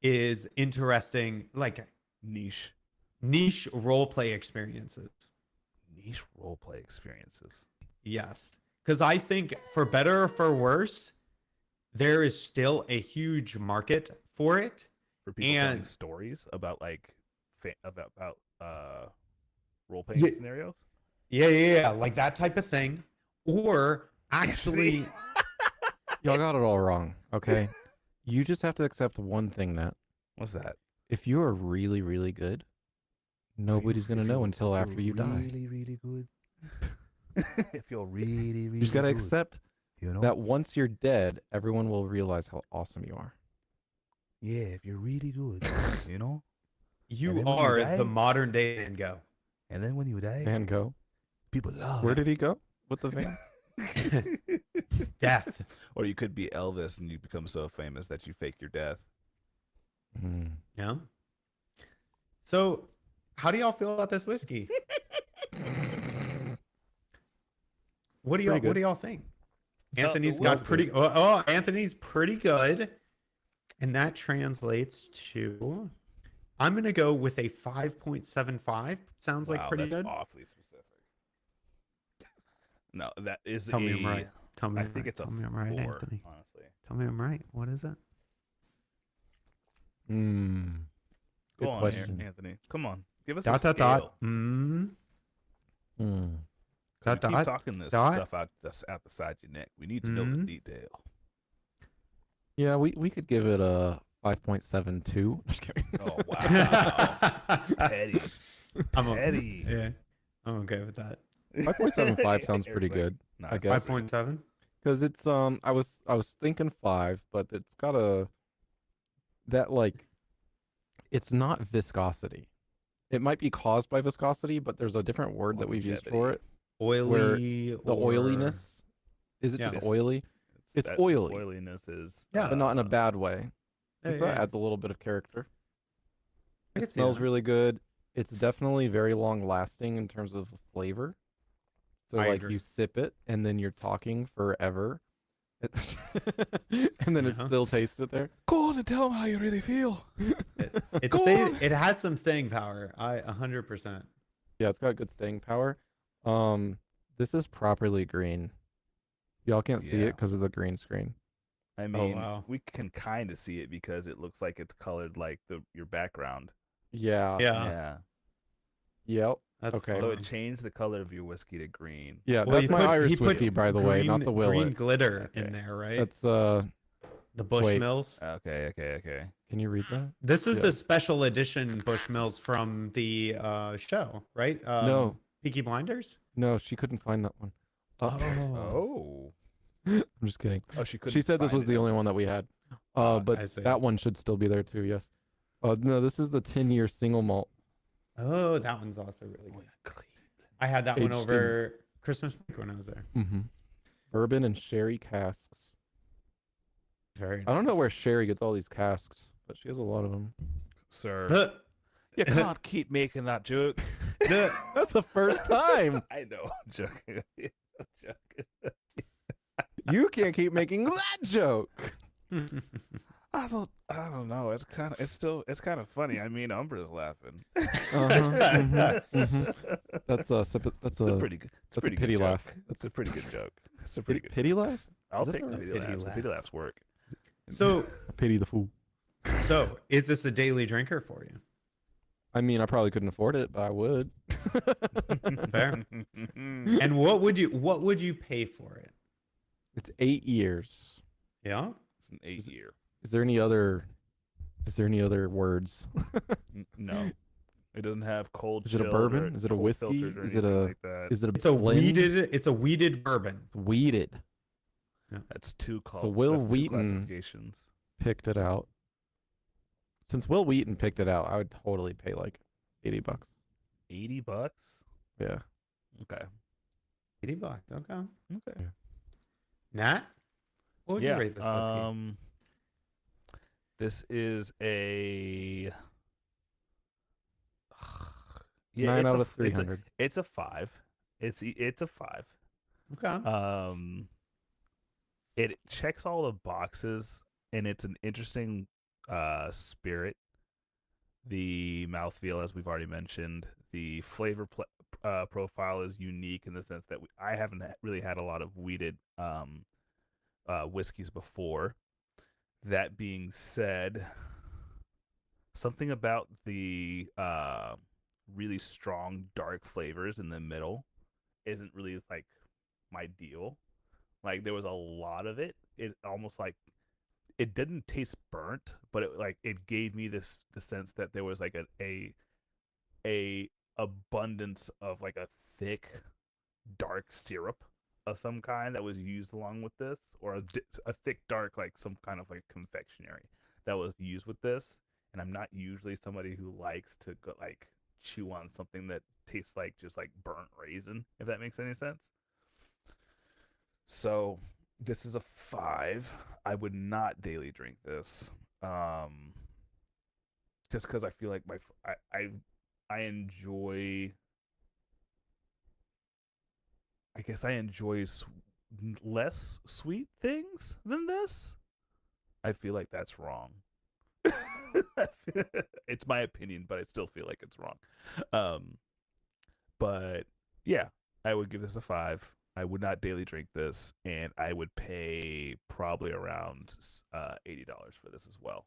is interesting, like Niche role play experiences. roleplay experiences. Yes. Because I think for better or for worse, there is still a huge market for it. For people telling And- stories about like about role playing Yeah. scenarios. Yeah. Like that type of thing. Or actually, Y'all got it all wrong. Okay. You just have to accept one thing, Nat. What's that? If you are really, really good, nobody's gonna know until after you die. Really good. If you're really, really You just gotta accept you know that once you're dead, everyone will realize how awesome you are. yeah, if you're really good, you know. you And then when you are die- the modern day Van Gogh. And then when you die, Van Gogh. people love. Where did he go with the van? Death. Or you could be Elvis and you become so famous that you fake your death. Mm. Yeah. So, how do y'all feel about this whiskey? What do y'all Pretty good. What do y'all think? The Anthony's got whiskey. pretty. Oh, Anthony's pretty good, and that translates to. I'm gonna go with a 5.75. Sounds like Wow, pretty that's good. awfully specific. No, that is Tell me I'm right. Tell me I I'm think right. it's a Tell me I'm right, 4, Anthony. honestly. Tell me I'm right. What is it? Mm. Go Good on, question. Anthony. Come on, give us Dot a dot scale. dot. Mm. Mm. Dot, Keep dot, talking this dot. stuff out the side your neck. We need to know the Mhm. detail. Yeah, we could give it a 5.72. Just kidding. Oh wow, petty, I'm petty. yeah. I'm okay with that. 5.75 sounds pretty Eric's like, good "Nah, I it's guess. 5.7. because it's I was thinking 5, but it's got like it's not viscosity. It might be caused by viscosity, but there's a different word that we've used for it. Oily. The oiliness. Is it Yeah. just oily? It's that oily. Oiliness is, Yeah. But not in a bad way. Yeah, So that yeah. adds a little bit of character. I It could see smells that. really good. It's definitely very long lasting in terms of flavor. So I like agree. you sip it and then you're talking forever. And then it Yeah. still tastes it there. Go on and tell them how you really feel. It Go stayed, on. it has some staying power. 100%. Yeah, it's got good staying power. This is properly green. Y'all can't see Yeah. it because of the green screen. I mean, wow. we can kind of see it because it looks like it's colored like your background. Yeah. Yeah. Yep. That's Okay. So fine. it changed the color of your whiskey to green. Yeah, Well, that's he my put- Irish he put whiskey, by the way, not the green Willet. glitter Okay. in there, right? That's the wait. Bushmills. Okay. Can you read that? This is Yeah. the special edition Bushmills from the show, right? No. Peaky Blinders. No, she couldn't find that one. Oh. I'm just kidding. Oh, she couldn't. She said this find was it. the only one that we had. I But see. that one should still be there too. Yes. No, this is the 10-year single malt. Oh, that one's also really Oh, good. yeah, Cleveland. I had that one Aged in- over Christmas break when I was there. Mm-hmm. Bourbon and sherry casks. Very. I don't know nice. where Sherry gets all these casks, but she has a lot of them. Sir, Huh. you can't keep making that joke. That's the first time. I know. I'm joking. I'm joking. You can't keep making that joke. I don't know. It's kind of funny. I mean, Umbra's laughing. That's a It's a pretty good. It's a that's a pretty pity good laugh. joke. That's It's a pretty good joke. It's a pretty good. pity laugh. I'll Is it take the the pity pity laughs. The laugh? pity laughs work. So, Pity the fool. so is this a daily drinker for you? I mean, I probably couldn't afford it, but I would. Fair. And what would you pay for it? It's 8 years. Yeah. It's an 8-year. Is there any other words? No, it doesn't have cold. Is it a chilled bourbon? or Is it a cold whiskey? filtered or Is it anything a like that. is it a It's a blend? weeded bourbon. Weeded. That's two called. So Will that's two Wheaton- classifications. Picked it out. Since Will Wheaton picked it out, I would totally pay like $80. $80. Yeah. Okay. $80. Okay. Okay. Nat, what would you rate this whiskey? This is a. Yeah, 9 it's out a, of 300. It's a 5. It's a 5. Okay. It checks all the boxes, and it's an interesting spirit. The mouthfeel, as we've already mentioned, the flavor profile is unique in the sense that I haven't really had a lot of weeded whiskeys before. That being said, something about the really strong dark flavors in the middle isn't really like my deal. Like there was a lot of it. It almost like it didn't taste burnt, but it gave me the sense that there was like a abundance of like a thick dark syrup of some kind that was used along with this, or a thick dark like some kind of like confectionery that was used with this. And I'm not usually somebody who likes to go, like chew on something that tastes like just like burnt raisin, if that makes any sense. So this is a 5. I would not daily drink this, just because I feel like I enjoy. I guess I enjoy less sweet things than this. I feel like that's wrong. It's my opinion, but I still feel like it's wrong. But yeah, I would give this a 5. I would not daily drink this, and I would pay probably around $80 for this as well.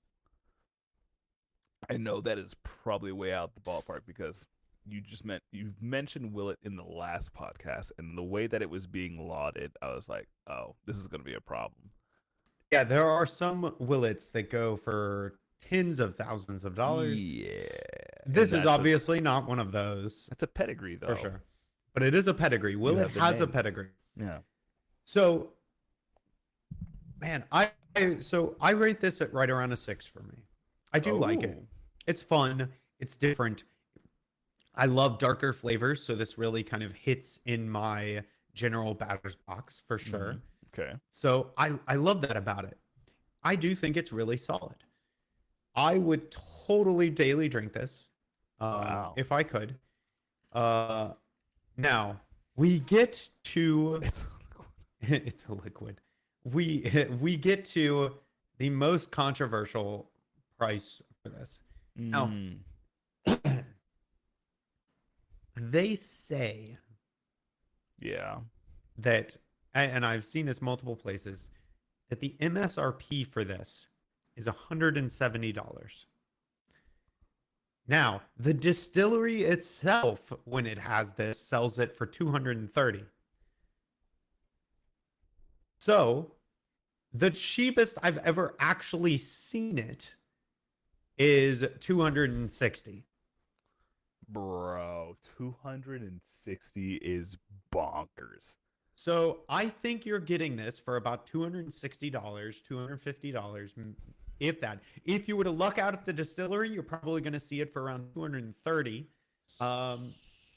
I know that is probably way out the ballpark because you've mentioned Willet in the last podcast, and the way that it was being lauded, I was like, oh, this is going to be a problem. Yeah, there are some Willets that go for tens of thousands of dollars. Yeah, This and is obviously not one of those. that's a pedigree though. For sure. But it is a pedigree. Willet have the has a name. pedigree. Yeah. So, man, I rate this at right around a 6 for me. I do like it. Oh. It's fun. It's different. I love darker flavors, so this really kind of hits in my general batter's box for sure. Okay. So I love that about it. I do think it's really solid. I would totally daily drink this Wow. if I could. Now we get to it's a liquid. We get to the most controversial price for this. Now, Mm, they say yeah. that, and I've seen this multiple places, that the MSRP for this is $170. Now, the distillery itself, when it has this, sells it for $230. So, the cheapest I've ever actually seen it is $260. Bro, 260 is bonkers. So I think you're getting this for about $260, $250, if that. If you were to luck out at the distillery, you're probably going to see it for around $230.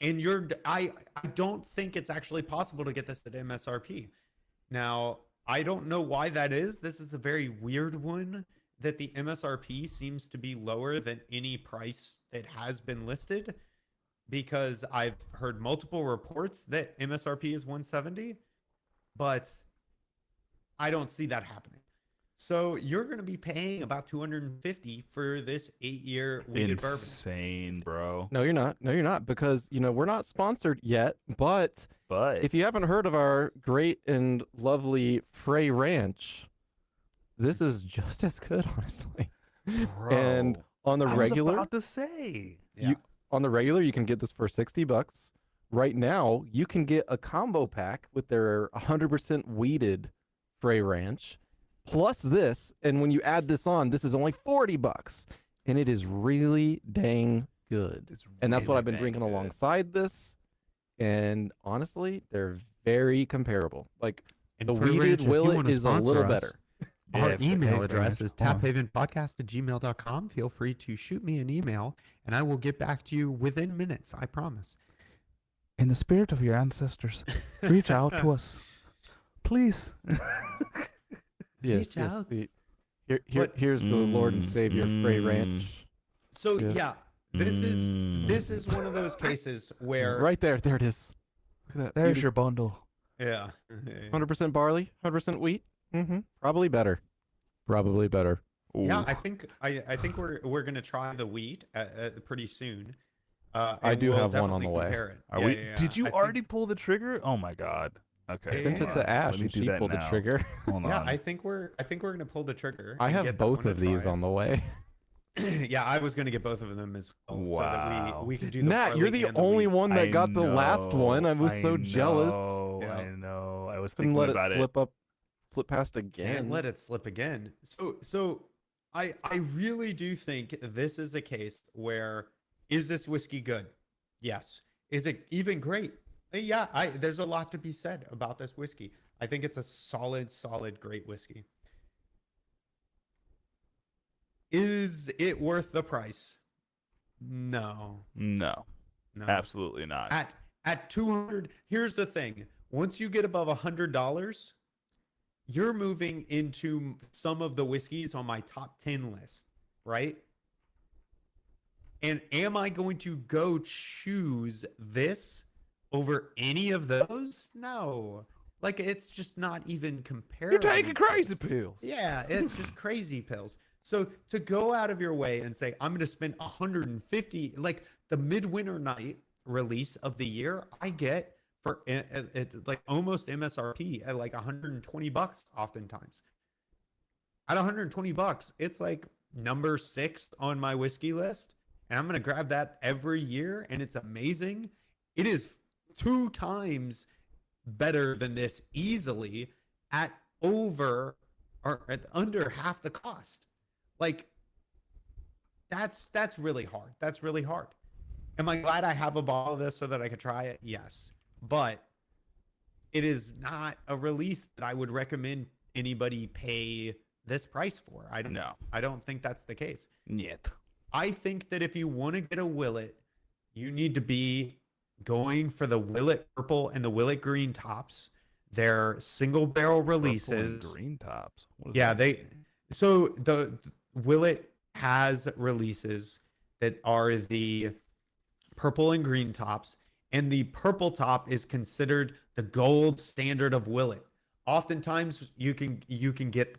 And I don't think it's actually possible to get this at MSRP. Now, I don't know why that is. This is a very weird one that the MSRP seems to be lower than any price that has been listed, because I've heard multiple reports that MSRP is 170, but I don't see that happening. So you're going to be paying about 250 for this 8-year weeded bourbon. Insane, bro. No, you're not. No, you're not, because we're not sponsored yet. But But if you haven't heard of our great and lovely Frey Ranch, this is just as good, honestly. And on the I was regular, about to say. Yeah. you can get this for $60. Right now, you can get a combo pack with their 100% weeded Frey Ranch, plus this, and when you add this on, this is only $40, and it is really dang good. It's And that's what really I've been dang drinking good. alongside this, and honestly, they're very comparable. Like And the Free Ranch, weeded if you Willet wanna is a little sponsor us, better. Our Yeah, email Frey address Ranch, is hold on. taphavenpodcast@gmail.com. Feel free to shoot me an email, and I will get back to you within minutes. I promise. In the spirit of your ancestors, reach out to us, please. Yes, Reach yes. out. Here's the Lord and Savior Frey Mm. Ranch. So Yes. yeah, this is one of those cases where Right there it is. Look at that. There's beauty. your bundle. yeah. 100% barley, 100% wheat. Probably better. Probably better. Yeah, Ooh. I think we're gonna try the wheat pretty soon. I and do we'll have one on definitely the way. compare it. Are Yeah, we? yeah, yeah. Did you I think- already pull the trigger? Oh my god. Okay. I sent it Yeah. to Ash Let me and do she that pulled the now. trigger. Hold Yeah, on. I think we're gonna pull the trigger. I and have get that both one of to these try. on the way. Yeah, I was gonna get both of them as well, so that Wow. we can do the Nat, you're barley the and the only wheat. one that I got the last one. I was so jealous. Yeah. I know. I was Couldn't thinking let it about slip past Can't again. let it slip again. So I really do think this is a case where, is this whiskey good? Yes. Is it even great? Yeah, there's a lot to be said about this whiskey. I think it's a solid, great whiskey. Is it worth the price? No. No, No. absolutely not. At 200, here's the thing. Once you get above $100, you're moving into some of the whiskeys on my top 10 list, right? And am I going to go choose this over any of those? No. Like, it's just not even comparable. You're taking crazy pills. Yeah, it's just crazy pills. So to go out of your way and say, I'm going to spend 150, like the Midwinter Night release of the year, I get for like almost MSRP at like $120 oftentimes. At $120, it's like number 6 on my whiskey list. And I'm going to grab that every year. And it's amazing. It is 2 times better than this easily at over or at under half the cost. Like, that's really hard. That's really hard. Am I glad I have a bottle of this so that I could try it? Yes. But it is not a release that I would recommend anybody pay this price for. I don't think that's the case. Yet. I think that if you want to get a Willet, you need to be going for the Willet Purple and the Willet Green tops. They're single barrel releases. Green tops. What is Yeah, that? so the Willet has releases that are the purple and green tops, and the purple top is considered the gold standard of Willet. Oftentimes you can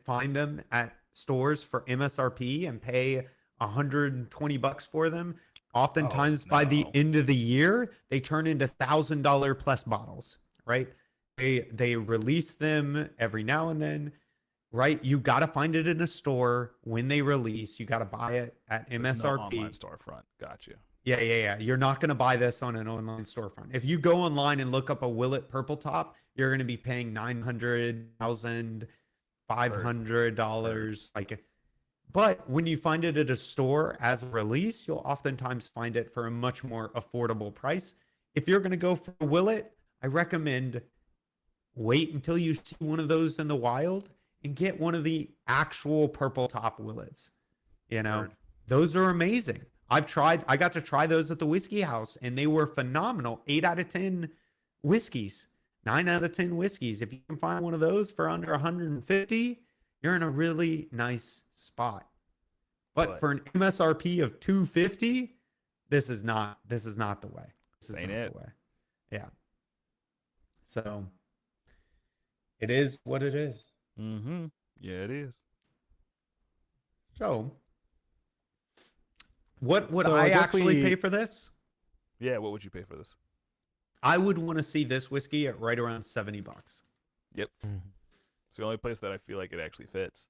find them at stores for MSRP and pay $120 for them. Oftentimes by the no. end of the year, they turn into $1,000 plus bottles, right? They release them every now and then, right? You got to find it in a store when they release. You got to buy it at There's no MSRP. online storefront. Got you. Yeah. You're not going to buy this on an online storefront. If you go online and look up a Willet Purple Top, you're going to be paying $900,500. Like, but when you find it at a store as a release, you'll oftentimes find it for a much more affordable price. If you're going to go for a Willet, I recommend wait until you see one of those in the wild and get one of the actual purple top Willets. You know, Word. those are amazing. I got to try those at the whiskey house and they were phenomenal. 8 out of 10 whiskeys, 9 out of 10 whiskeys. If you can find one of those for under 150, you're in a really nice spot. But for an MSRP of 250, this is not the way. This is Ain't not it. the way. Yeah. So it is what it is. Mm-hmm. Yeah, it is. So, what would So I I guess actually we- pay for this? Yeah, what would you pay for this? I would want to see this whiskey at right around $70. It's the only place that I feel like it actually fits.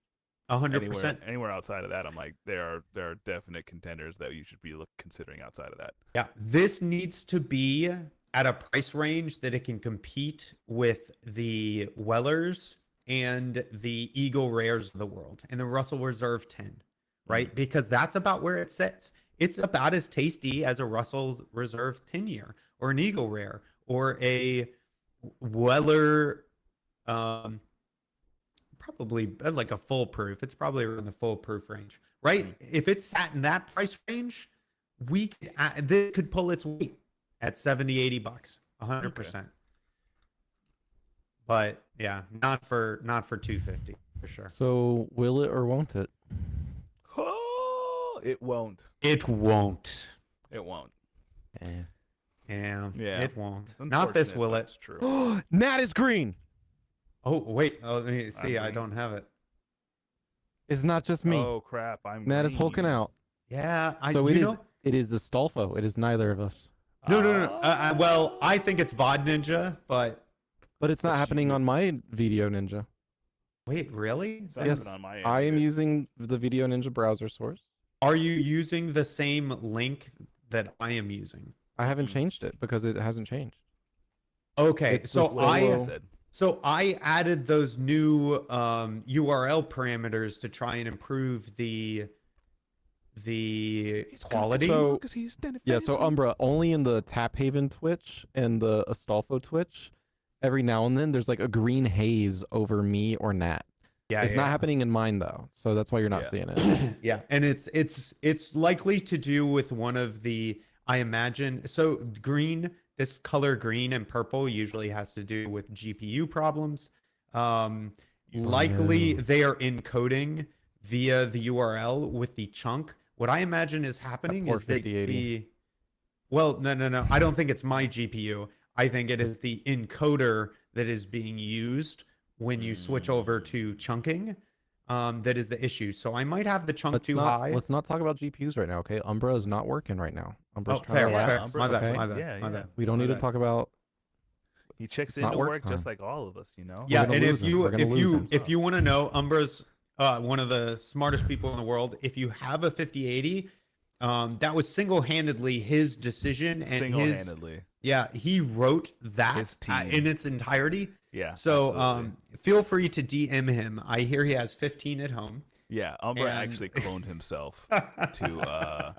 100%. Anywhere outside of that, I'm like, there are definite contenders that you should be considering outside of that. Yeah, this needs to be at a price range that it can compete with the Wellers and the Eagle Rares of the world and the Russell Reserve 10, right? Because that's about where it sits. It's about as tasty as a Russell Reserve 10 year or an Eagle Rare or a Weller, probably like a full proof. It's probably around the full proof range, right? If it's sat in that price range, we could this could pull its weight at 70, $80, 100%. But yeah, not for 250 for sure. So will it or won't it? Oh, it won't. It won't. It won't. Yeah, Yeah. it won't. It's Not this, unfortunate, will but it? It's true. Nat is green. Oh wait, oh, let me see. I green. don't have it. It's not just me. Oh crap! I'm Nat is hulking green. out. Yeah, So it you is. know. It is Astolfo. It is neither of us. No. Well, Oh. I think it's VOD Ninja, but But it's not But happening you- on my Video Ninja. wait, really? It's not Yes, even on my end I am either. using the Video Ninja browser source. Are you using the same link that I am using? I haven't Mm. changed it because it hasn't changed. Okay, It's so the Well, like solo- I said. So I added those new URL parameters to try and improve the quality. So- he's done it Yeah, so Umbra, only in the Tap Haven Twitch and the Astolfo Twitch, every now and then there's like a green haze over me or Nat. yeah, It's yeah, not happening in mine though, so that's why you're not Yeah. seeing it. yeah, and it's likely to do with one of the, I imagine. So green, this color green and purple usually has to do with GPU problems. Likely no. they are encoding via the URL with the chunk. What I imagine is happening poor is that 5080. well, no. I don't think it's my GPU. I think it is the encoder that is being used when you switch over to chunking. That is the issue. So I might have the chunk too high. Let's not talk about GPUs right now, okay? Umbra is not working right now. Umbra's Oh, trying fair, to fair. relax, My bad, okay? my bad, Yeah, my yeah. bad. We don't my need to bad. talk about He checks It's not into work work just time. like all of us, you know. Yeah, gonna and lose if him. you We're gonna if lose you him. if you want to know, Umbra's one of the smartest people in the world. If you have a 5080, that was single-handedly his decision and his Single-handedly. yeah, he wrote that His team. in its entirety. Yeah. So absolutely. feel free to DM him. I hear he has 15 at home. Yeah, Umbra And- actually cloned himself to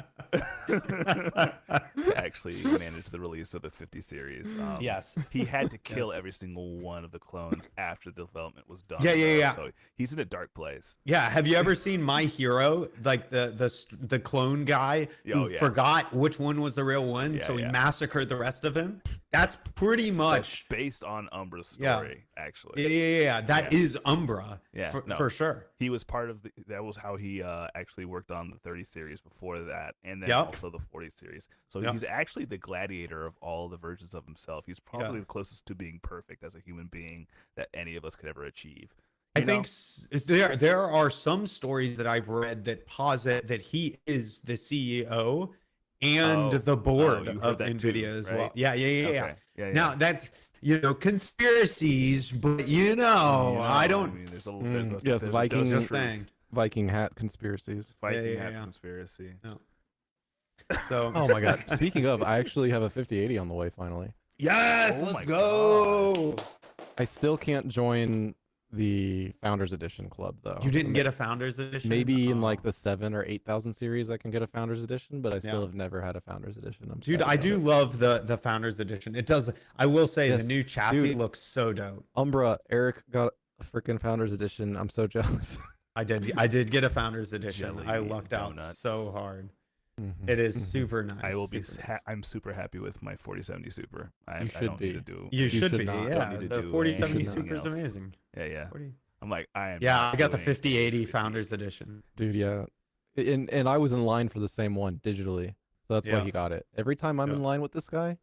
actually manage the release of the 50 series. Yes. He had to kill Yes. every single one of the clones after the development was done. Yeah, yeah, though, yeah. So he's in a dark place. Yeah, have you ever seen My Hero, like the clone guy who Oh, yeah. forgot which one was the real one, Yeah, so he yeah. massacred the rest of him? That's pretty That's much. based on Umbra's Yeah. story, actually. Yeah. That Yeah. is Umbra. Yeah, for, no. for sure. He was part of that was how he actually worked on the 30 series before that, and then Yep. also the 40 series. So Yep. he's actually the gladiator of all the versions of himself. He's probably the closest to being perfect as a human being that any of us could ever achieve. I You know? think there are some stories that I've read that posit that he is the CEO and Oh. the board you heard of that Nvidia too, as right? well. Yeah. Okay. Yeah. Now that's conspiracies, but You know, I don't. mean, there's a, Yes, there's a Viking- dose of Just truth. thing. Viking hat conspiracies. Viking Yeah, hat yeah. conspiracy. So Oh my god. Speaking of, I actually have a 5080 on the way finally. yes, Oh let's my go. I still can't join the Founders Edition club though. You didn't get a founders edition? Maybe in Oh. like the 7 or 8,000 series I can get a Founders Edition, but I still Yeah. have never had a Founders Edition. I'm Dude, sad I about do it. love the founders edition. It does. I will say Yes, the new chassis dude. looks so dope. Umbra, Eric got a freaking Founders Edition. I'm so jealous. I did get a founders edition. I Jelly lucked out donuts. so hard. Mhm, It is mhm. super nice. I will be. super nice. I'm super happy with my 4070 Super. I You I should don't need be. to do. You should should be. not. Don't Yeah, need to the do 4070 anything Super is else. amazing. Yeah. 40. I'm like I am. Yeah, not I got the doing 5080 50. founders edition. Dude, yeah. And I was in line for the same one digitally. So that's Yeah. why he got it. Every time I'm Yeah. in line with this guy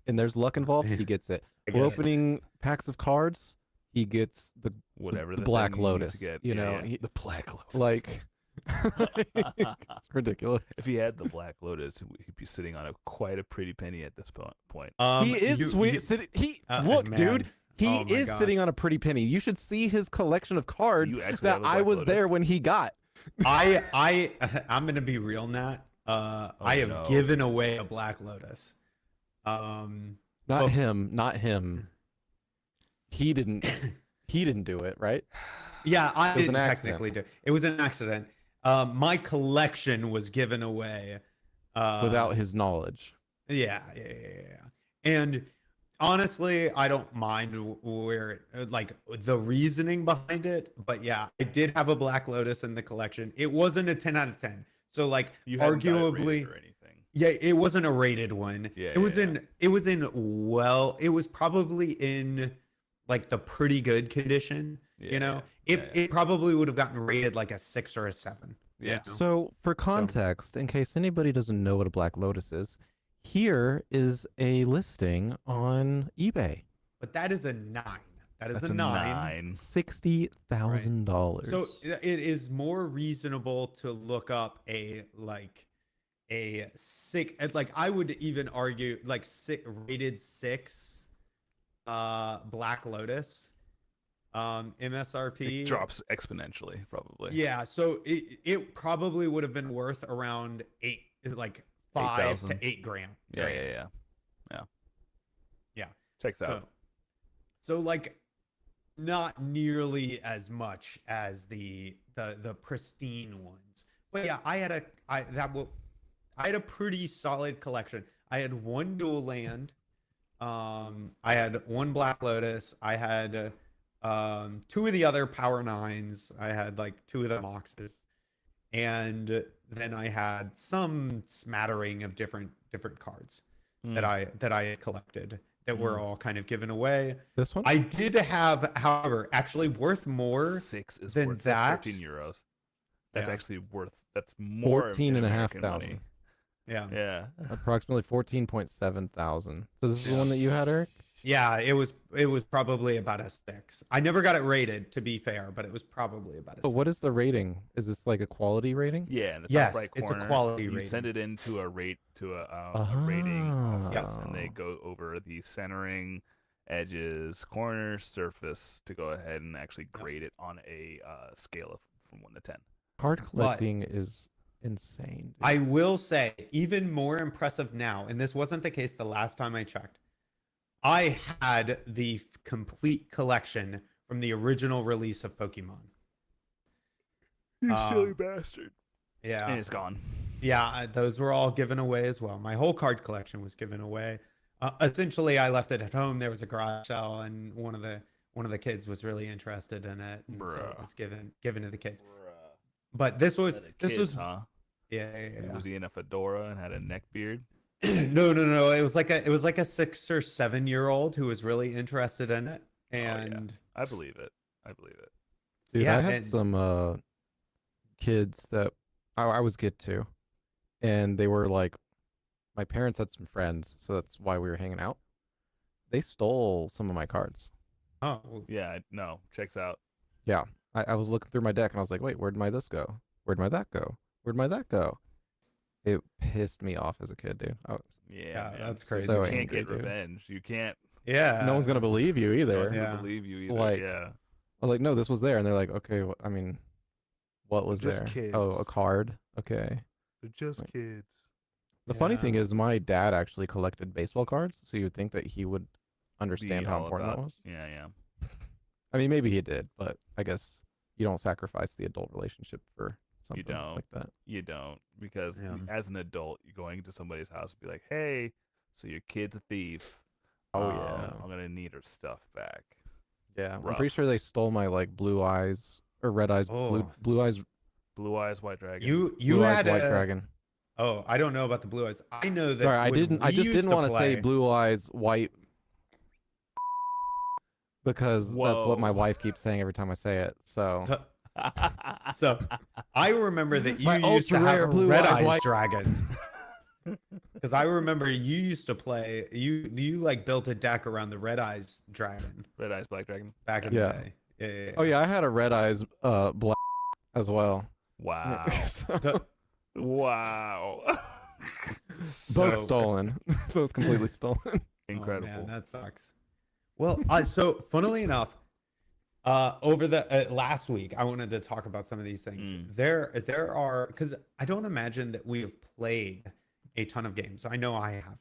and there's luck involved, he gets it. I We're get it. opening packs of cards, he gets the Whatever the the Black thing he needs Lotus, to get. you Yeah, know, yeah. he- the Black Lotus. like It's ridiculous. If he had the Black Lotus, he'd be sitting on quite a pretty penny at this point. He is look, man. dude. He Oh my is gosh. sitting on a pretty penny. You should see his collection of cards you actually that have a I Black was there Lotus? when he got. I'm gonna be real, Nat. I have no. given away a Black Lotus. Not Well- him. Not him. He didn't. He didn't do it, right? Yeah, I It was didn't an technically do. It was an accident. My collection was given away Without his knowledge. Yeah. And honestly, I don't mind where like the reasoning behind it, but yeah, I did have a Black Lotus in the collection. It wasn't a 10 out of 10. So like You hadn't got it rated arguably or anything. yeah, it wasn't a rated one. Yeah, it was yeah, it was probably in like the pretty good condition, you know. It probably would have gotten rated like a 6 or a 7. you Yeah. know? So, for context, in case anybody doesn't know what a Black Lotus is, here is a listing on eBay. But that is a 9. That is That's a 9. $60,000. So it is more reasonable to look up a sick, like I would even argue like rated 6 Black Lotus MSRP It drops exponentially, probably. Yeah, so it probably would have been worth around 8, like 5 8,000. to 8 grand. Yeah. Yeah. Checks So, out. so like not nearly as much as the pristine ones. But yeah, I had a pretty solid collection. I had one dual land. I had one Black Lotus. I had 2 of the other Power 9s. I had like 2 of the Moxes. And then I had some smattering of different cards that I had collected that were all kind of given away. this one? I did have, however, actually worth more 6 is than worth that. 13 euros. That's Yeah. actually worth. That's more. 14,500. American money. Yeah. Yeah. Approximately 14.7 thousand. So this is the one that you had, Eric? Yeah, it was probably about a 6. I never got it rated, to be fair, but it was probably about a 6. But what is the rating? Is this like a quality rating? Yeah. In the Yes, top right it's a corner, quality you rating. send it into a rating office, and they Ah. go over the centering, edges, corners, surface to go ahead and actually grade it on a scale of from 1 to 10. Card collecting is insane. dude. I will say, even more impressive now, and this wasn't the case the last time I checked. I had the complete collection from the original release of Pokemon. You silly bastard. Yeah. And it's gone. Yeah, those were all given away as well. My whole card collection was given away. Essentially, I left it at home. There was a garage sale, and one of the kids was really interested in it, and so it Bruh. was given to the kids. But this was huh? yeah. Was he in a fedora and had a neck beard? No. It was like a 6 or 7 year old who was really interested in it, and I believe it. Dude, Yeah, I had and- some kids that I was kid too, and they were like, my parents had some friends, so that's why we were hanging out. They stole some of my cards. oh, Yeah, no, checks out. I was looking through my deck and I was like, wait, where'd my this go? Where'd my that go? Where'd my that go? It pissed me off as a kid, dude. Yeah, man. that's crazy. So You can't angry, get dude. revenge. You can't. yeah. No one's gonna believe you No either. one's gonna Yeah. believe you either. Like, yeah. I was like, no, this was there, and they're like, okay, I mean, what was Just there? Oh, a kids. card. Okay. They're just Wait. kids. The funny thing Yeah. is, my dad actually collected baseball cards, so you'd think that he would understand how important that was. Yeah. I mean, maybe he did, but I guess you don't sacrifice the adult relationship for something don't. like that. You don't, because Yeah. as an adult, you're going into somebody's house and be like, "Hey, so your kid's a thief. Oh, yeah. I'm gonna need her stuff back." Yeah, I'm Rough. pretty sure they stole my like blue eyes or red eyes, Oh. blue eyes, Blue eyes, white dragon. You blue eyes had white a, dragon. Oh, I don't know about the blue eyes. I know that. Sorry, I when didn't. I we just used didn't want to say play- blue eyes white because that's what my Whoa. wife keeps saying every time I say it. So So I remember that you My used to have ultra-rare a blue red eyes eyes white- dragon. Because I remember you used to play. You like built a deck around the red eyes dragon Red eyes, black dragon. back in Yeah. the day. Yeah. oh yeah, I had a red eyes black as well. Wow. So, The- Wow. both so- stolen. Both completely stolen. Incredible. Oh, man, that sucks. Well, so funnily enough, over the last week, I wanted to talk about some of these things. There are, because I don't imagine that we have played a ton of games. I know I haven't,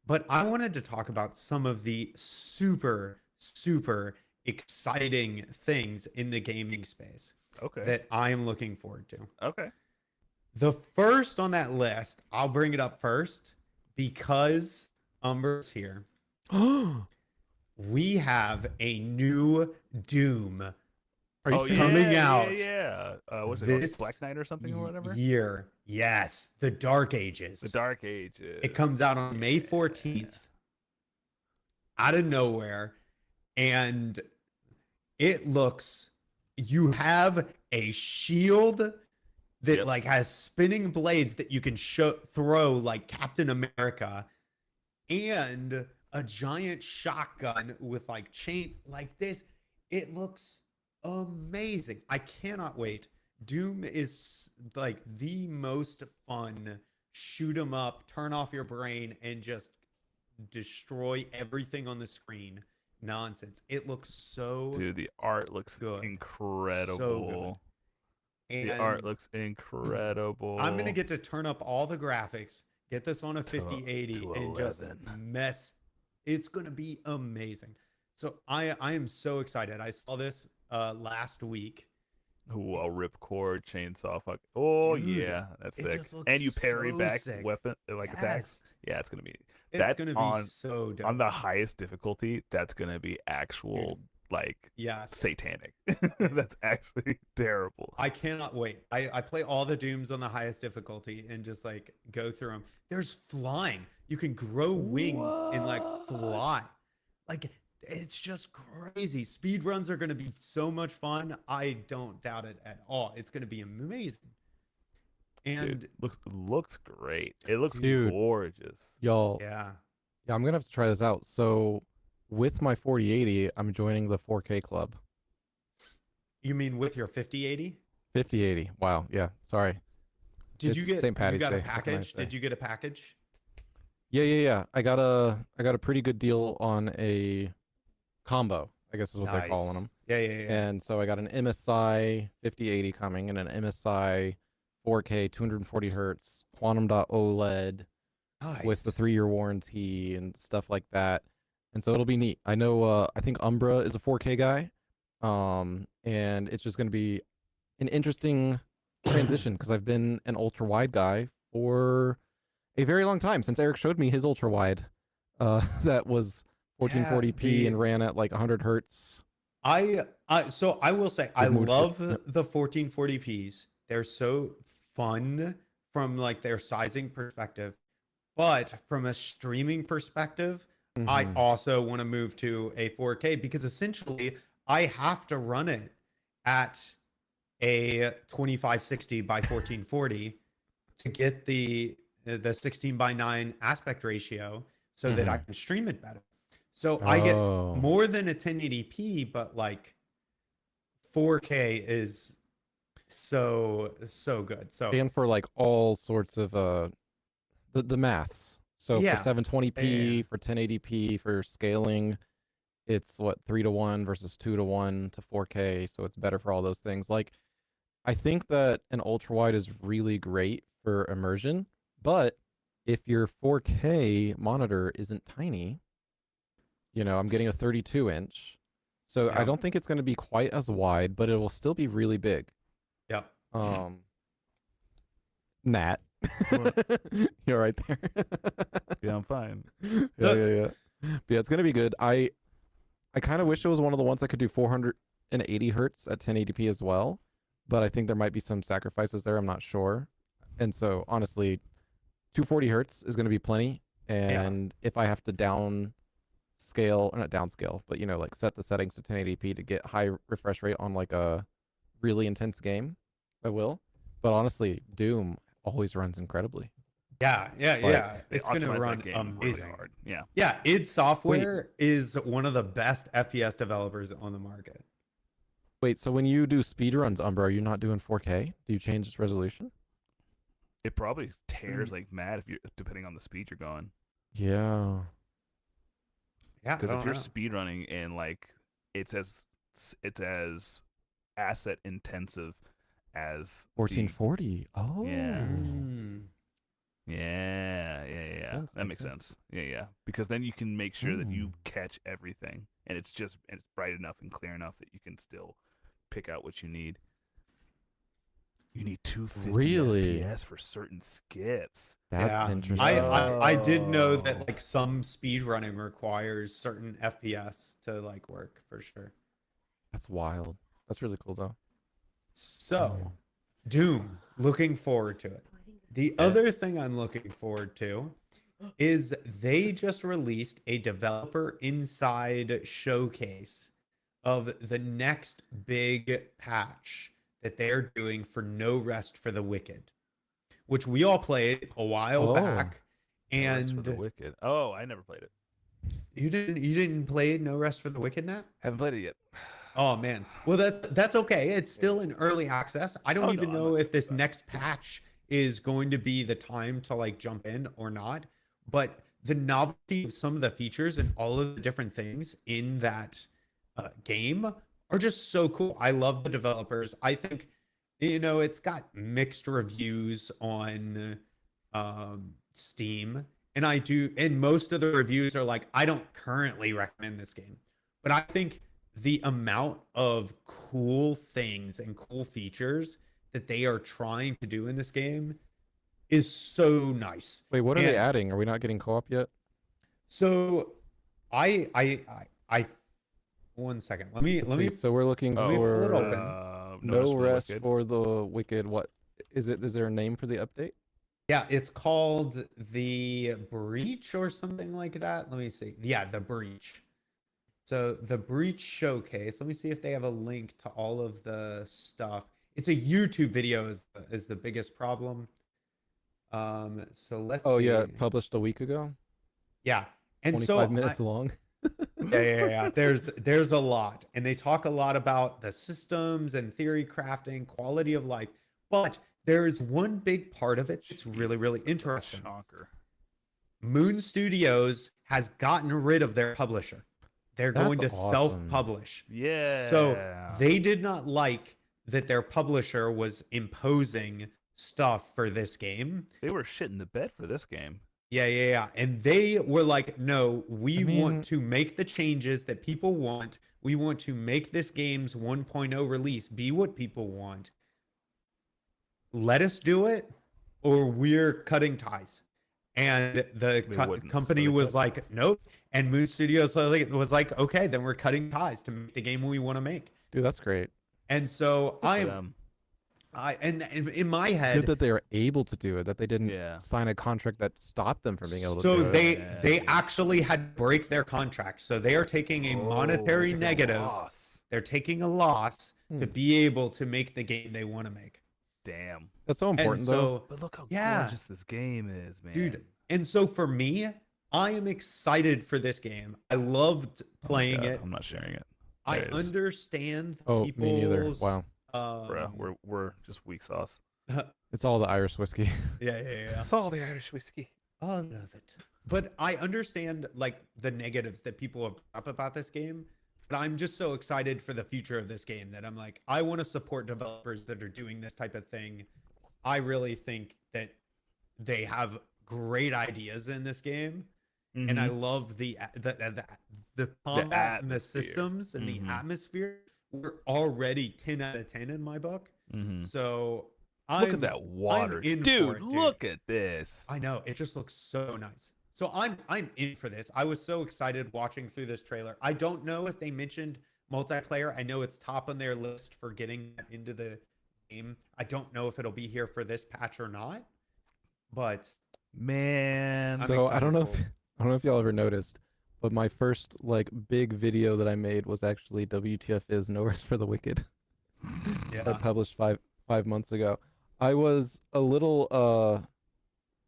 but I wanted to talk about some of the super exciting things in the gaming space Okay. that I am looking forward to. Okay. The first on that list, I'll bring it up first because Umber's here. Are We have a new Doom you Oh, serious? coming yeah, out Yeah. Was it this Black Knight or something or whatever? year. Yes, the Dark Ages. The Dark Ages. It comes out on May 14th out of nowhere, and it looks, you have a shield that Yep. like has spinning blades that you can throw like Captain America, and a giant shotgun with like chains like this. It looks amazing. I cannot wait. Doom is like the most fun shoot 'em up, turn off your brain and just destroy everything on the screen nonsense. It looks so Dude, the art looks good. incredible. and The art looks incredible. I'm gonna get to turn up all the graphics, get this on a To- 5080 to and just 11. mess. It's gonna be amazing. So I am so excited. I saw this last week. Ooh, a ripcord chainsaw. Fuck. Oh Dude, yeah, that's it sick. just looks And you parry so back sick. weapon like attacks. Yes, Yeah, it's gonna be it's that gonna be on so dope. on the highest difficulty. That's gonna be actual like Yes, satanic. That's actually terrible. I cannot wait. I play all the Dooms on the highest difficulty and just like go through them. There's flying. You can grow wings and like fly. Like it's just crazy. Speed runs are going to be so much fun. I don't doubt it at all. It's going to be amazing. And Dude, looks great. It looks Dude. gorgeous. Y'all, yeah, yeah, I'm gonna have to try this out. So, with my 4080, I'm joining the 4K club. you mean with your 5080? 5080. Wow. Yeah. Sorry. Did you It's get St. Patty's you got a Day, what can I package? say? Did you get a package? Yeah. I got a pretty good deal on a combo, I guess is what they're calling Nice. them. Yeah. And so I got an MSI 5080 coming and an MSI 4K 240 hertz quantum dot OLED with the Nice. 3-year warranty and stuff like that. And so it'll be neat. I know I think Umbra is a 4K guy. And it's just going to be an interesting transition because I've been an ultra wide guy for a very long time since Eric showed me his ultra wide that was 1440p and ran at like 100 hertz. So I will say I mood love fit. Yep. the 1440p's. They're so fun from like their sizing perspective, but from a streaming perspective, I Mhm. also want to move to a 4K because essentially I have to run it at a 2560 by 1440 to get the 16:9 aspect ratio so that I can stream it better. So I get Oh. more than a 1080p, but like 4K is so good. So And for like all sorts of the maths. So Yeah. for 720p, Yeah. for 1080p, for scaling, it's what 3-to-1 versus 2-to-1 to 4K. So it's better for all those things. Like I think that an ultra wide is really great for immersion, but if your 4K monitor isn't tiny, I'm getting a 32-inch. So I Yeah. don't think it's going to be quite as wide, but it will still be really big. yeah. Nat. You're right there. Yeah, I'm fine. yeah. But yeah, it's gonna be good. I kind of wish it was one of the ones that could do 480 hertz at 1080p as well, but I think there might be some sacrifices there. I'm not sure. And so honestly, 240 hertz is gonna be plenty. And if I have to downscale, or not downscale, but like set the settings to 1080p to get high refresh rate on like a really intense game, I will. But honestly, Doom always runs incredibly. Yeah. They It's going to optimize that run game amazing. really hard. Yeah. Yeah, id Software is one of the best FPS developers on the market. Wait, so when you do speedruns, Umbra, are you not doing 4K? Do you change its resolution? It probably tears like mad if you depending on the speed you're going. Yeah. Yeah, Because if you're speed running and like it's as asset intensive as the- 1440. Oh. Yeah. Mm. Yeah. sense, That makes makes sense. Yeah. Because then you can make sure that you catch everything, and it's bright enough and clear enough that you can still pick out what you need. You need 250 Really? FPS for certain skips. That's Yeah. interesting. I did know Oh. that like some speed running requires certain FPS to like work for sure. That's wild. That's really cool though. So, Doom, looking forward to it. The other thing I'm looking forward to is they just released a developer inside showcase of the next big patch that they're doing for No Rest for the Wicked, which we all played a while Oh. back. That's for the And Wicked. Oh, I never played it. you didn't play No Rest for the Wicked, Nat? Haven't played it yet. Oh man. Well, that's okay. It's still in early access. I don't Oh, even no, I'm know not if this about it. next patch is going to be the time to like jump in or not. But the novelty of some of the features and all of the different things in that game are just so cool. I love the developers. I think it's got mixed reviews on Steam, and most of the reviews are like, I don't currently recommend this game, but I think the amount of cool things and cool features that they are trying to do in this game is so nice. Wait, what are they And adding? Are we not getting co-op yet? So I 1 second. Let me So we're looking Let me pull it for open. No Rest Wicked. for the Wicked. What is it? Is there a name for the update? yeah, it's called the Breach or something like that. Let me see. Yeah, the Breach. So the Breach showcase. Let me see if they have a link to all of the stuff. It's a YouTube video is the biggest problem. So let's Oh see. yeah, published a week ago. Yeah. And 25 so minutes long. yeah. There's a lot, and they talk a lot about the systems and theory crafting, quality of life. But there's one big part of it that's really, really Jesus, that's a interesting. shocker. Moon Studios has gotten rid of their publisher. They're going to That's awesome. self-publish. Yeah. So they did not like that their publisher was imposing stuff for this game. They were shitting the bed for this game. Yeah. And they were like, no, we I mean- want to make the changes that people want. We want to make this game's 1.0 release be what people want. Let us do it, or we're cutting ties. And the wouldn't, company so they was cut like, nope. And Moon Studios was like, okay, then we're cutting ties to make the game we want to make. Dude, that's great. And so Good for them. and in my Good head, that they were able to do it. That they didn't Yeah. sign a contract that stopped them from being able to so do it. they Yeah. actually had to break their contract. So they are taking a monetary Oh, negative. loss. They're taking a loss to Hmm. be able to make the game they want to make. Damn. That's so And important though. so, But look how Yeah. gorgeous this game is, man. dude, and so for me, I am excited for this game. I loved Oh my playing God, it. I'm not sharing it. I There it is. understand Oh, me neither. people's Wow. Bruh, we're just weak sauce. It's all the Irish whiskey. yeah. It's all the Irish whiskey. I love it. But I understand like the negatives that people have brought up about this game. But I'm just so excited for the future of this game that I'm like, I want to support developers that are doing this type of thing. I really think that they have great ideas in this game, and I love the combat and the atmosphere. systems and Mhm. the atmosphere. We're already 10 out of 10 in my book. Mhm. So Look at that water, in for dude, it, dude. Look at this. I know, it just looks so nice. So I'm in for this. I was so excited watching through this trailer. I don't know if they mentioned multiplayer. I know it's top on their list for getting that into the game. I don't know if it'll be here for this patch or not. But Man, I'm So I don't know if excited I don't know if y'all ever noticed, but my first like big video that I made was actually WTF is No Rest for the Wicked. I yeah, published five months ago. I was a little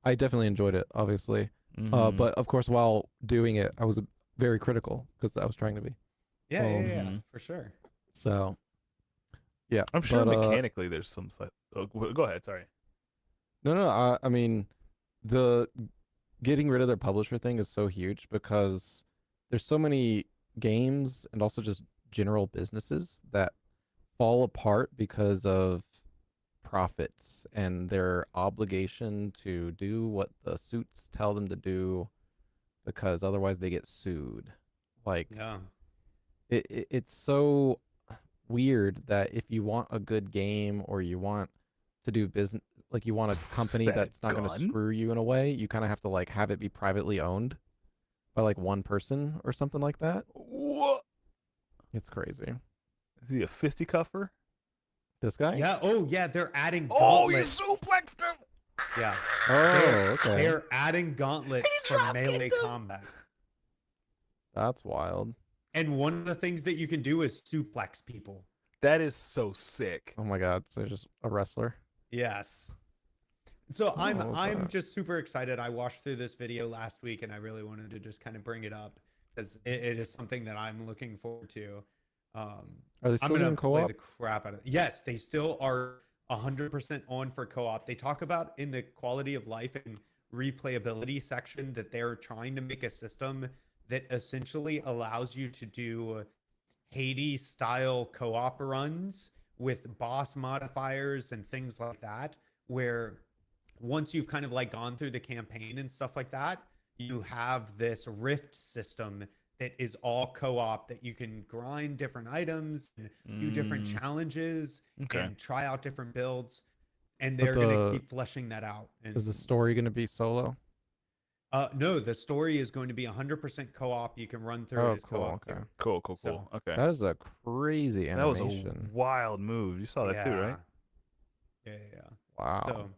I definitely enjoyed it, obviously. Mhm. But of course while doing it I was very critical because I was trying to be. yeah, Mhm. for sure. So Yeah, I'm sure but mechanically there's some. Oh, go ahead. Sorry. no. I mean, the getting rid of their publisher thing is so huge because there's so many games and also just general businesses that fall apart because of profits and their obligation to do what the suits tell them to do because otherwise they get sued. Like Yeah. it's so weird that if you want a good game or you want to do business, like you want a company that that's not going to gun? screw you in a way, you kind of have to like have it be privately owned by like one person or something like that. What? It's crazy. Is he a fisticuffer? This guy? Yeah. Oh, yeah. They're adding Oh, you gauntlets. suplexed him. Yeah. Oh, okay. They're adding gauntlets for melee combat. That's wild. And one of the things that you can do is suplex people. That is so sick. Oh my god, so just a wrestler. Yes. So Oh, I'm what was I'm that? just super excited. I watched through this video last week and I really wanted to just kind of bring it up because it is something that I'm looking forward to. Are they I'm still gonna doing play co-op? the crap out of it. Yes, they still are 100% on for co-op. They talk about in the quality of life and replayability section that they're trying to make a system that essentially allows you to do Hades style co-op runs with boss modifiers and things like that, where once you've kind of like gone through the campaign and stuff like that, you have this rift system that is all co-op that you can grind different items and do different challenges Okay. and try out different builds, and But they're going to the keep fleshing that out. And is the story going to be solo? no, the story is going to be 100% co-op. You can run through Oh, it as cool. co-op Okay. through. Cool. So, Okay. That is a crazy That was a animation. wild move. You saw that too, right? Yeah. Wow. So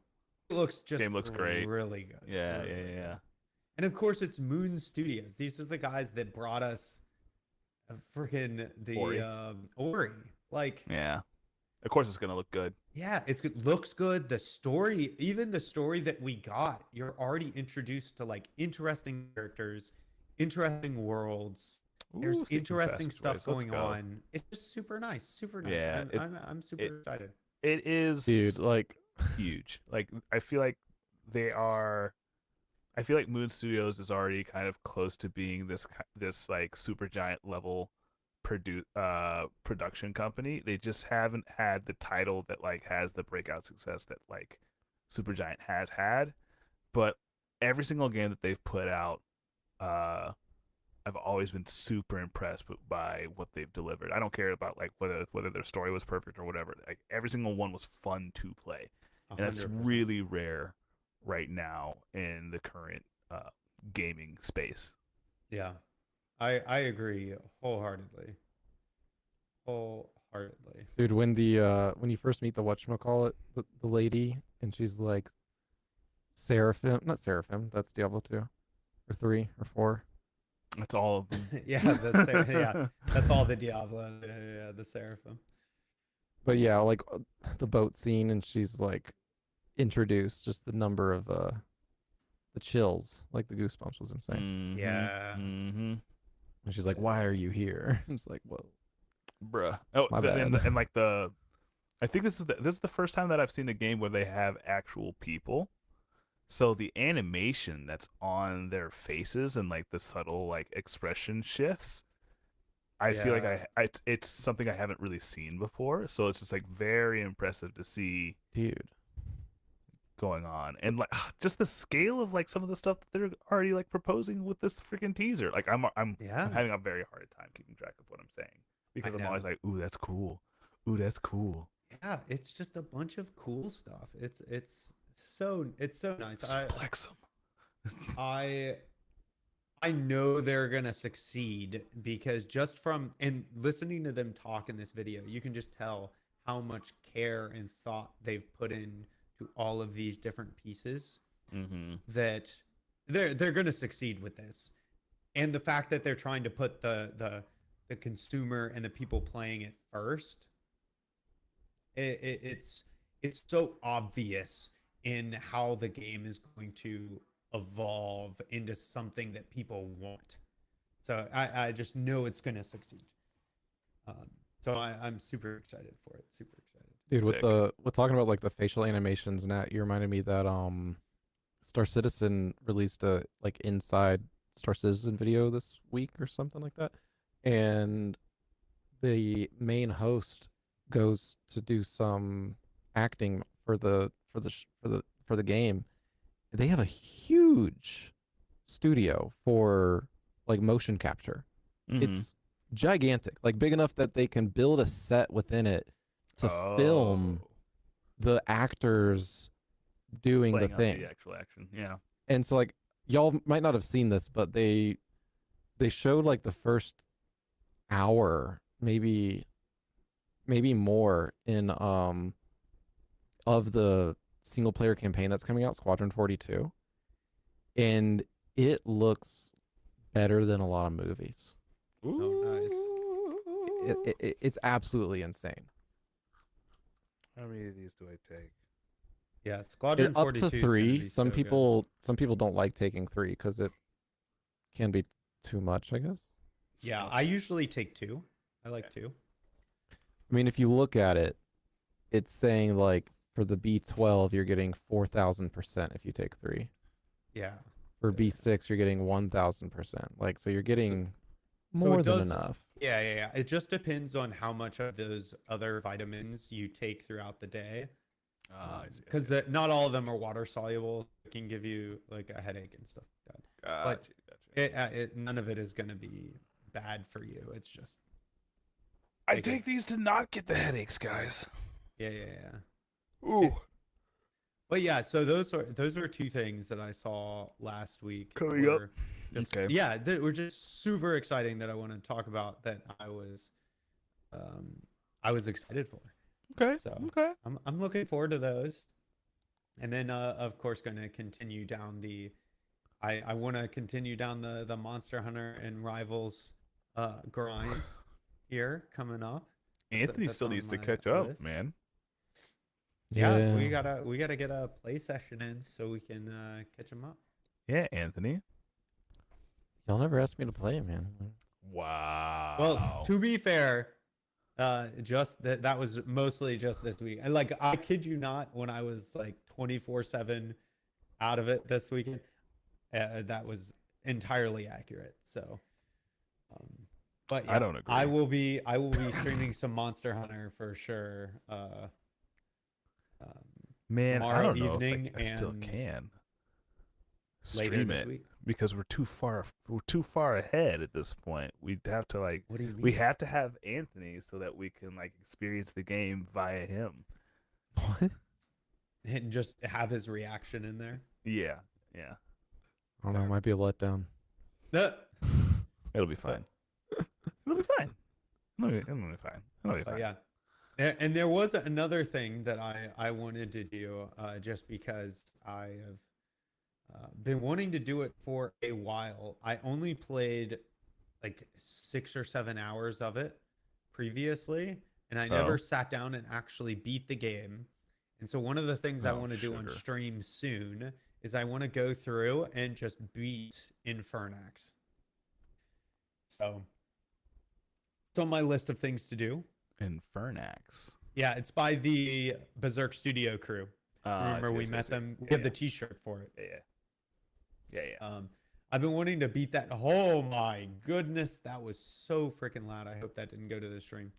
it looks just Game looks great. really good. Yeah, really, yeah, really yeah. good. And of course, it's Moon Studios. These are the guys that brought us freaking the Ori. Ori. Like, Yeah. Of course, it's gonna look good. yeah, it's good. Looks good. The story, even the story that we got, you're already introduced to like interesting characters, interesting worlds. There's Ooh, speaking interesting fastest stuff ways, let's going go. on. It's just super nice. Super nice. Yeah, I'm super it- excited. It is Dude, like huge. Like I feel like they are. I feel like Moon Studios is already kind of close to being this like super giant level production company. They just haven't had the title that like has the breakout success that like Supergiant has had. But every single game that they've put out, I've always been super impressed by what they've delivered. I don't care about like whether their story was perfect or whatever. Like every single one was fun to play, and that's 100%. really rare right now in the current gaming space. Yeah, I agree wholeheartedly. Wholeheartedly. dude, when you first meet the whatchamacallit, the lady, and she's like Seraphim, not Seraphim, that's Diablo 2 or 3 or 4. That's all of them. Yeah, that's all the Diablo. Yeah, the Seraphim. But yeah, like the boat scene, and she's like introduced, just the number of the chills, like the goosebumps was insane. Yeah. Mm-hmm. And she's like, "Why are you here?" It's like, "Whoa." Bruh. Oh, My and, bad. and like I think this is the first time that I've seen a game where they have actual people. So the animation that's on their faces and like the subtle like expression shifts, I feel like Yeah. it's something I haven't really seen before. So it's just like very impressive to see Dude. going on, and like just the scale of like some of the stuff that they're already like proposing with this freaking teaser. Like I'm Yeah. having a very hard time keeping track of what I'm saying because I'm always know. like, ooh, that's cool. Ooh, that's cool. Yeah, it's just a bunch of cool stuff. It's so nice. Suplex them. I know they're gonna succeed because just from and listening to them talk in this video, you can just tell how much care and thought they've put in to all of these different pieces Mm-hmm. that they're gonna succeed with this. And the fact that they're trying to put the consumer and the people playing it first, it's so obvious in how the game is going to evolve into something that people want. So I just know it's going to succeed. So I'm super excited for it. Super excited. Dude, Sick. with talking about like the facial animations, Nat, you reminded me that Star Citizen released a like inside Star Citizen video this week or something like that. And the main host goes to do some acting for the game. They have a huge studio for like motion capture. Mhm. It's gigantic, like big enough that they can build a set within it to film Oh, the actors doing the playing out thing. the actual action. Yeah. And so like y'all might not have seen this, but they showed like the first hour, maybe more in of the single player campaign that's coming out, Squadron 42. And it looks better than a lot of movies. Oh, nice. It's absolutely insane. How many of these do I take? Yeah, Squadron Up 42 to is gonna 3. be Some so good. people don't like taking 3 because it can be too much, I guess. Yeah, I usually take 2. I like 2. I mean, if you look at it, it's saying like for the B12 you're getting 4,000% if you take 3. Yeah. For Yeah. B6 you're getting 1,000%. Like so you're getting so more it than does- enough. Yeah. It just depends on how much of those other vitamins you take throughout the day. Ah, I see. Because not all of them are water soluble. It can give you like a headache and stuff like that. Gotcha. None of it is going to be bad for you. It's just I take take these to not get the headaches, guys. yeah. Ooh. But yeah, so those are 2 things that I saw last week. Coming up. were Just, Okay. Yeah, that were just super exciting that I want to talk about that I was excited for. Okay. So Okay. I'm looking forward to those. And then of course going to continue down I want to continue down the Monster Hunter and Rivals grinds here coming up. Anthony that's still on needs to my catch up, list. man. Yeah, we gotta get a play session in so we can catch them up. Yeah, Anthony. Y'all never asked me to play, man. Wow. Well, to be fair, just that was mostly just this week. And like, I kid you not, when I was like 24/7 out of it this weekend, that was entirely accurate. So, but yeah, I don't agree. I will be streaming some Monster Hunter for sure. Man, I tomorrow don't know evening if I still and can later stream this it week. because we're too far ahead at this point. We'd have to like What do you mean? we have to have Anthony so that we can like experience the game via him. What? And just have his reaction in there. Yeah. I don't know. It might be a letdown. It'll be fine. It'll be fine. It'll be fine. It'll be But fine. yeah. And there was another thing that I wanted to do just because I have been wanting to do it for a while. I only played like 6 or 7 hours of it previously, and I never Oh. sat down and actually beat the game. And so one of the things I Oh, want to do on sugar. stream soon is I want to go through and just beat Infernax. So it's on my list of things to do. Infernax. Yeah, it's by the Berserk Studio crew. Remember we met them? We have the T-shirt for it. Yeah. I've been wanting to beat that. Oh my goodness, that was so freaking loud. I hope that didn't go to the stream.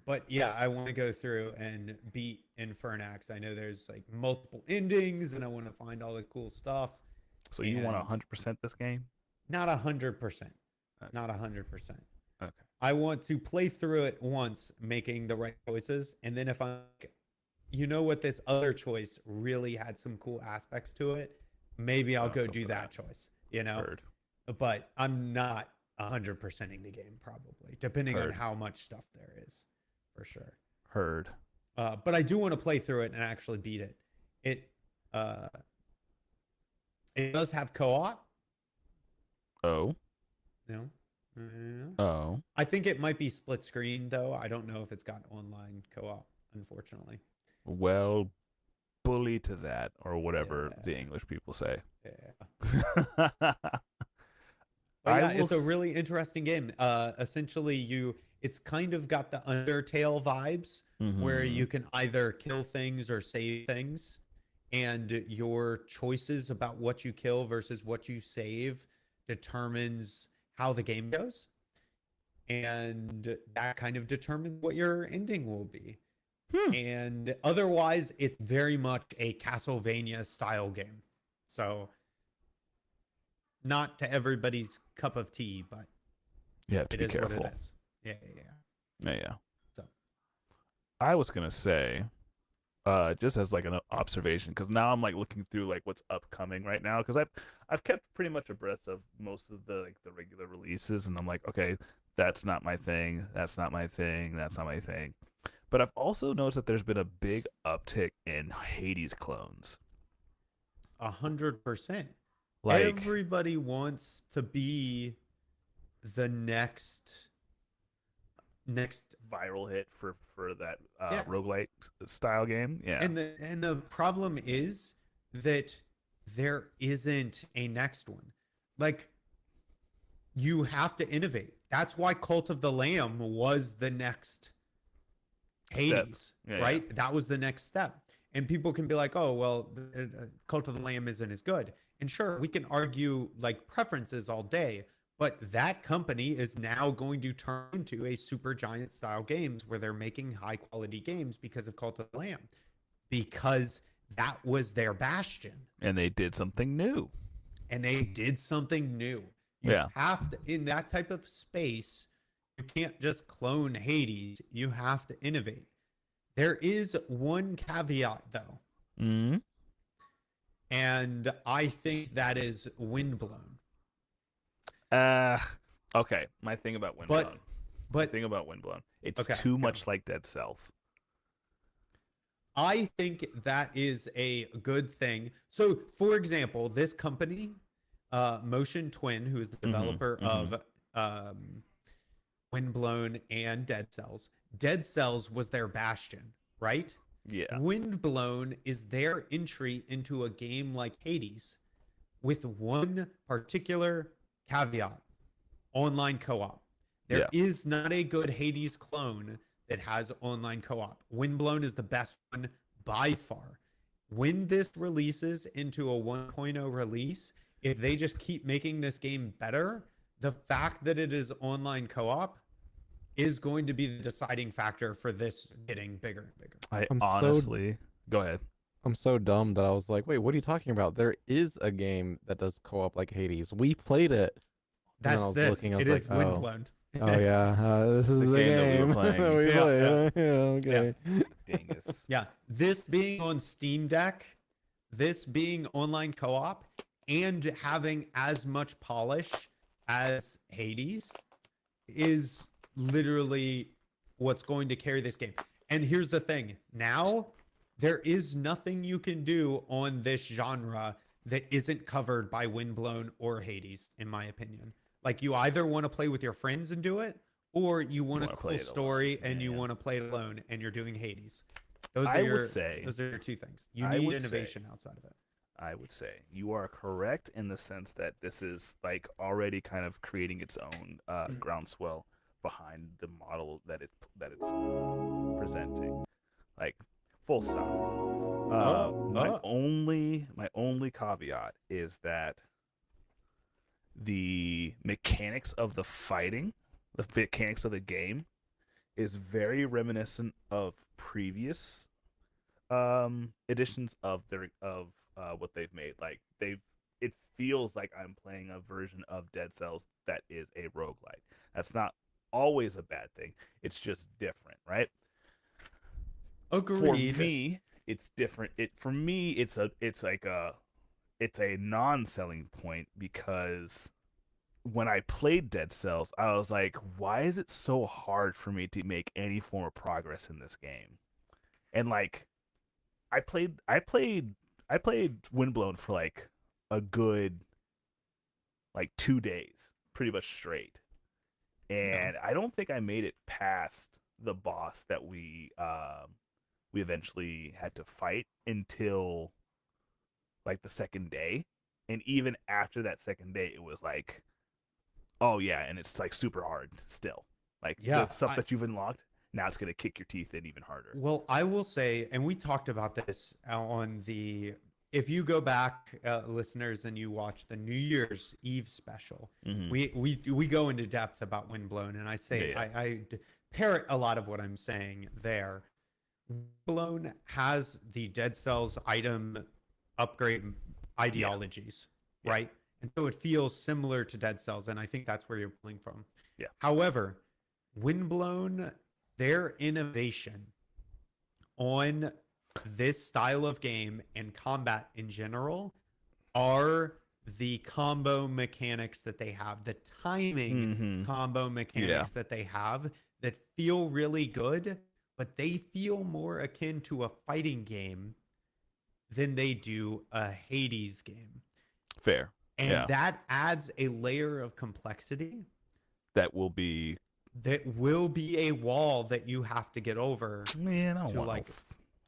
But yeah, I want to go through and beat Infernax. I know there's like multiple endings, and I want to find all the cool stuff. So you want And- 100% this game? Not 100%. Okay. Not 100%. Okay. I want to play through it once, making the right choices, and then if I'm, you know what, this other choice really had some cool aspects to it, maybe I'll I'll go go do for that that. choice. You know, Heard. but I'm not 100%ing the game probably, depending on Heard. how much stuff there is, for sure. Heard. But I do want to play through it and actually beat it. It does have co-op. Oh. No. Oh. I think it might be split screen though. I don't know if it's got online co-op, unfortunately. Well, bully to that, or whatever Yeah. the English people say. Yeah. But I yeah, will it's a s- really interesting game. Essentially, it's kind of got the Undertale vibes where you Mhm. can either kill things or save things, and your choices about what you kill versus what you save determines how the game goes, and that kind of determines what your ending will be. Hmm. And otherwise, it's very much a Castlevania style game. So, not to everybody's cup of tea, but You have to it be is what it careful. is. Yeah, yeah, yeah. Yeah, yeah. So, I was gonna say, just as like an observation, because now I'm like looking through like what's upcoming right now, because I've kept pretty much abreast of most of the like the regular releases, and I'm like, okay, that's not my thing, that's not my thing, that's not my thing. But I've also noticed that there's been a big uptick in Hades clones. 100%. Like, Everybody wants to be the next viral hit for that yeah. roguelite style game. Yeah. And the problem is that there isn't a next one. Like, you have to innovate. That's why Cult of the Lamb was the next Step. Hades, Yeah, yeah. right? That was the next step. And people can be like, oh, well, Cult of the Lamb isn't as good. And sure, we can argue like preferences all day, but that company is now going to turn into a super giant style games where they're making high quality games because of Cult of the Lamb, because that was their bastion. And they did something new. And they did something new. You Yeah. have to, in that type of space, you can't just clone Hades. You have to innovate. There is one caveat though, Hmm. and I think that is Windblown. Uh, okay. My thing about But Windblown. but It's okay, too go. much like Dead Cells. I think that is a good thing. So, for example, this company, Motion Twin, who is the developer of Windblown and Dead Cells. Dead Cells was their bastion, right? Yeah. Windblown is their entry into a game like Hades with one particular caveat: online co op. There Yeah. is not a good Hades clone that has online co op. Windblown is the best one by far. When this releases into a 1.0 release, if they just keep making this game better, the fact that it is online co op is going to be the deciding factor for this getting bigger and bigger. I I'm so honestly. Go ahead. I'm so dumb that I was like, wait, what are you talking about? There is a game that does co-op like Hades. We played it. And then I That's was this. looking, I was It like, is oh, Windblown. oh yeah, this is The the game that we were game playing. we Yeah, played. Yeah, okay. Dingus. Yeah. This being on Steam Deck, this being online co op, and having as much polish as Hades is literally what's going to carry this game. And here's the thing: now there is nothing you can do on this genre that isn't covered by Windblown or Hades, in my opinion. Like, you either want to play with your friends and do it, or you want a wanna play cool it alone. story and you Yeah. want to play it alone, and you're doing Hades. Those are I would your say- those are your two things. You I need would say- innovation outside of it. I would say you are correct in the sense that this is like already kind of creating its own groundswell behind the model that it's presenting. Like, full stop. My only caveat is that the mechanics of the fighting, the mechanics of the game, is very reminiscent of previous editions of what they've made. Like, it feels like I'm playing a version of Dead Cells that is a roguelite. That's not always a bad thing. It's just different, right? Agreed. For me, it's different. For me, it's a non-selling point, because when I played Dead Cells, I was like, why is it so hard for me to make any form of progress in this game? And like, I played Windblown for like a good like 2 days, pretty much straight. And I don't think I made it past the boss that we eventually had to fight until like the second day. And even after that second day, it was like Oh yeah, and it's like super hard still. Like Yeah, the stuff that you've unlocked, now it's gonna kick your teeth in even harder. Well, I will say, and we talked about this on the, if you go back, listeners, and you watch the New Year's Eve special, Mhm. we go into depth about Windblown, and I say Yeah, yeah. I parrot a lot of what I'm saying there. Windblown has the Dead Cells item upgrade ideologies, Yeah. right? And so it feels similar to Dead Cells, and I think that's where you're pulling from. Yeah. However, Windblown, their innovation on this style of game and combat in general are the combo mechanics that they have, the timing Mhm. combo mechanics that they have that feel really good, but they feel more akin to a fighting game than they do a Hades game. Fair. And Yeah. that adds a layer of complexity That will be. that will be a wall that you have to get over Man, I don't to want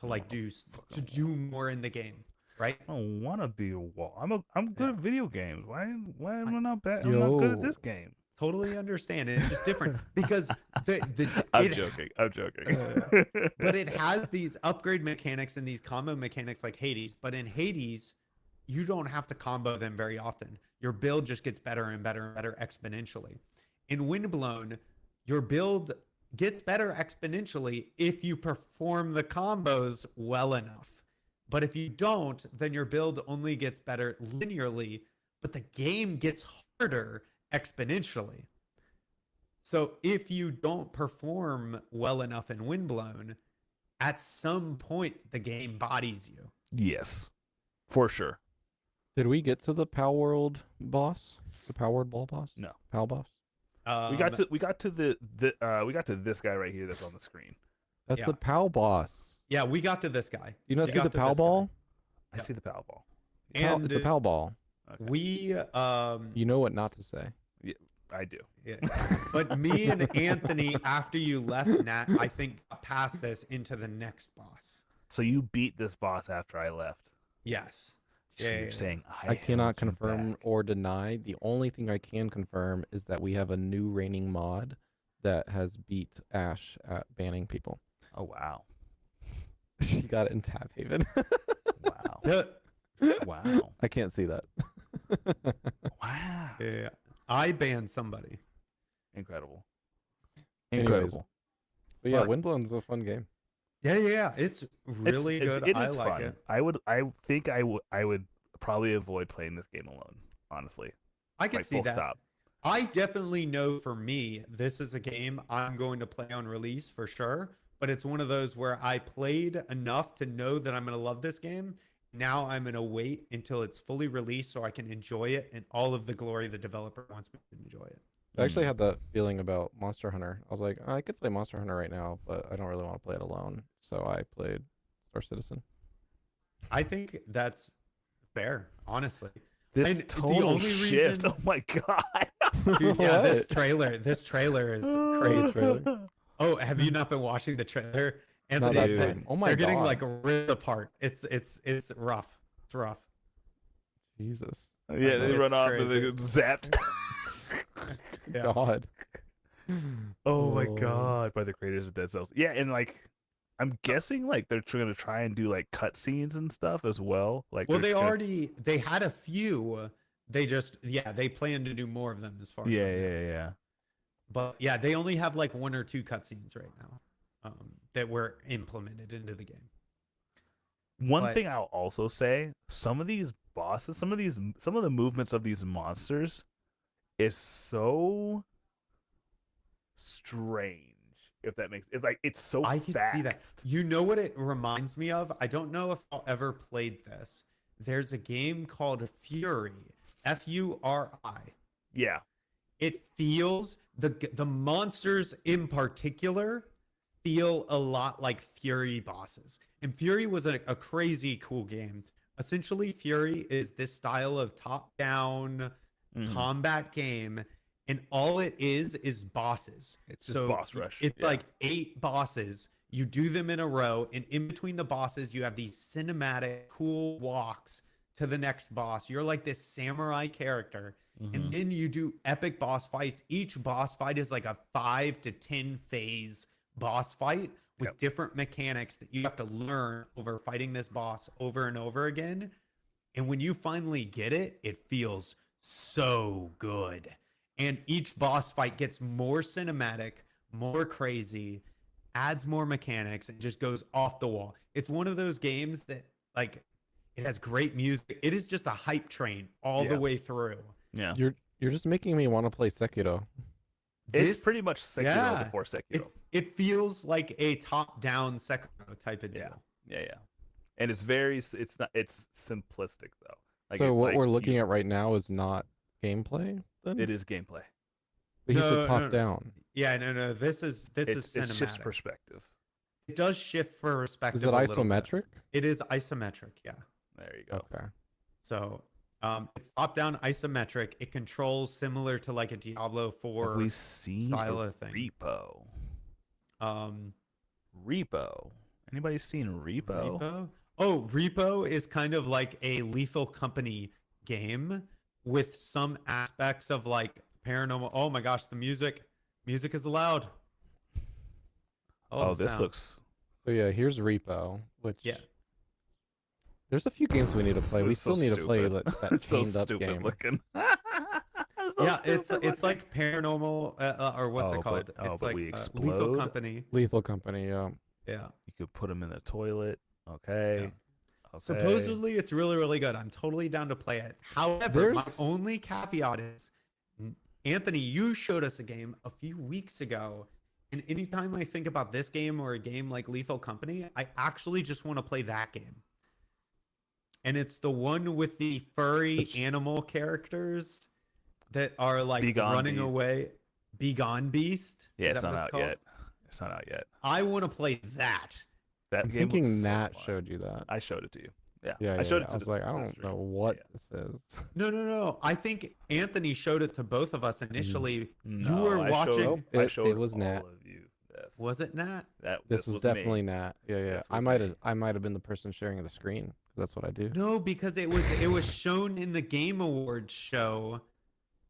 like do fucking do more in the game, right? I don't want to be a wall. I'm good Yeah. at video games. Why am I not bad? I'm not good at Yo. this game. Totally understand. It's just different because I'm it, joking. I'm joking. but it has these upgrade mechanics and these combo mechanics like Hades. But in Hades, you don't have to combo them very often. Your build just gets better and better and better exponentially. In Windblown, your build gets better exponentially if you perform the combos well enough. But if you don't, then your build only gets better linearly, but the game gets harder exponentially. So if you don't perform well enough in Windblown, at some point the game bodies you. Yes, for sure. Did we get to the Pow World boss? The Pow World ball boss? No. Pow boss? We got to this guy right here that's on the screen. That's Yeah. the Pow boss. Yeah, we got to this guy. You not We see got the to Pow this guy. ball? I Yeah. see the power ball. And It's a Pow ball. Okay. we You know what not to say. I do. yeah. But me and Anthony, after you left Nat, I think got past this into the next boss. So you beat this boss after I left. Yes. So Yeah, you're yeah, saying I cannot held you confirm back. or deny. The only thing I can confirm is that we have a new reigning mod that has beat Ash at banning people. Oh wow! She got it in Tab Haven. Wow! Yeah. Wow! I can't see that. Wow! Yeah. I banned somebody. Incredible! Anyways. Incredible! But yeah, But- Windblown's a fun game. Yeah. It's really good. It I is like fun. it. I think I would probably avoid playing this game alone. Honestly, I can like see full that. stop. I definitely know for me, this is a game I'm going to play on release for sure. But it's one of those where I played enough to know that I'm going to love this game. Now I'm going to wait until it's fully released so I can enjoy it and all of the glory the developer wants me to enjoy it. I actually Mm. had that feeling about Monster Hunter. I was like, I could play Monster Hunter right now, but I don't really want to play it alone. So I played Star Citizen. I think that's fair, honestly. This And the total only shift. reason- Oh my god! Dude, yeah, this What? trailer is crazy. Oh, have you not been watching the trailer? Not Anthony, that Dude. good. Oh my they're god. getting like ripped apart. It's rough. It's rough. Jesus. Yeah, they It's run off and crazy. they get zapped. Yeah. God. Oh my Oh. god! By the creators of Dead Cells. Yeah, and like, I'm guessing like they're gonna try and do like cutscenes and stuff as well. Like, Well, they're they had a few. They just they plan to do more of them as far as I know. Yeah. But yeah, they only have like one or two cutscenes right now that were implemented into the game. One But- thing I'll also say: some of these bosses, some of the movements of these monsters, is so strange. If that makes it's so I can fast. see that. You know what it reminds me of? I don't know if I'll ever played this. There's a game called Fury, Furi. Yeah, It feels the monsters in particular feel a lot like Fury bosses. And Fury was a crazy cool game. Essentially, Fury is this style of top-down Mhm. combat game, and all it is bosses. It's just boss rush. It's Yeah. like 8 bosses. You do them in a row, and in between the bosses, you have these cinematic, cool walks to the next boss. You're like this samurai character. Mhm. And then you do epic boss fights. Each boss fight is like a 5 to 10 phase boss fight with Yep. different mechanics that you have to learn over fighting this boss over and over again. And when you finally get it, it feels so good. And each boss fight gets more cinematic, more crazy, adds more mechanics, and just goes off the wall. It's one of those games that, like, it has great music. It is just a hype train all Yeah. the way through. Yeah. You're just making me want to play Sekiro. It's pretty much Sekiro yeah, before Sekiro. It feels like a top-down Sekiro type of deal. Yeah. And it's very it's simplistic though. Like So it- what like we're looking you- at right now is not gameplay then? It is gameplay. But he No, said no, top no. down. Yeah, no. This is It cinematic. shifts perspective. It does shift for perspective. Is it a little bit. isometric? It is isometric, yeah. There you go. Okay. So it's top-down isometric. It controls similar to like a Diablo 4 Have we seen style a of thing. Repo? um Repo. Anybody seen Repo? Repo? Oh, Repo is kind of like a Lethal Company game with some aspects of like paranormal. Oh my gosh, the music is loud. Oh, the this sound. looks So yeah, here's Repo, which Yeah. There's a few games we need to play. We It's so still need to play stupid. that It's so chained up stupid game. looking. Yeah, it's like paranormal or what's Oh, it called? but- It's but like we Lethal explode? Company. Lethal Company, yeah. Yeah. You could put them in the toilet. Okay. Okay. Supposedly it's really, really good. I'm totally down to play it. However, my There's- only caveat is, Anthony, you showed us a game a few weeks ago. And anytime I think about this game or a game like Lethal Company, I actually just want to play that game. And it's the one with the furry Which- animal characters that are like Be Gone running Beast. away. Be Gone Beast? Yeah, Is it's that not what out called? yet. It's not out yet. I want to play that. That I'm game thinking looks so Nat fun. showed you that. I showed it to you. Yeah. Yeah, I showed yeah. it to I was the- like, to I the don't stream. know what Yeah. this is. No. I think Anthony showed it to both of us initially. No, you were I watching. Showed, Nope, I it showed was all Nat. of you this. Was it Nat? This was me. definitely Nat. Yeah. This I was might me. have been the person sharing the screen 'cause that's what I do. No, because it was shown in the Game Awards show,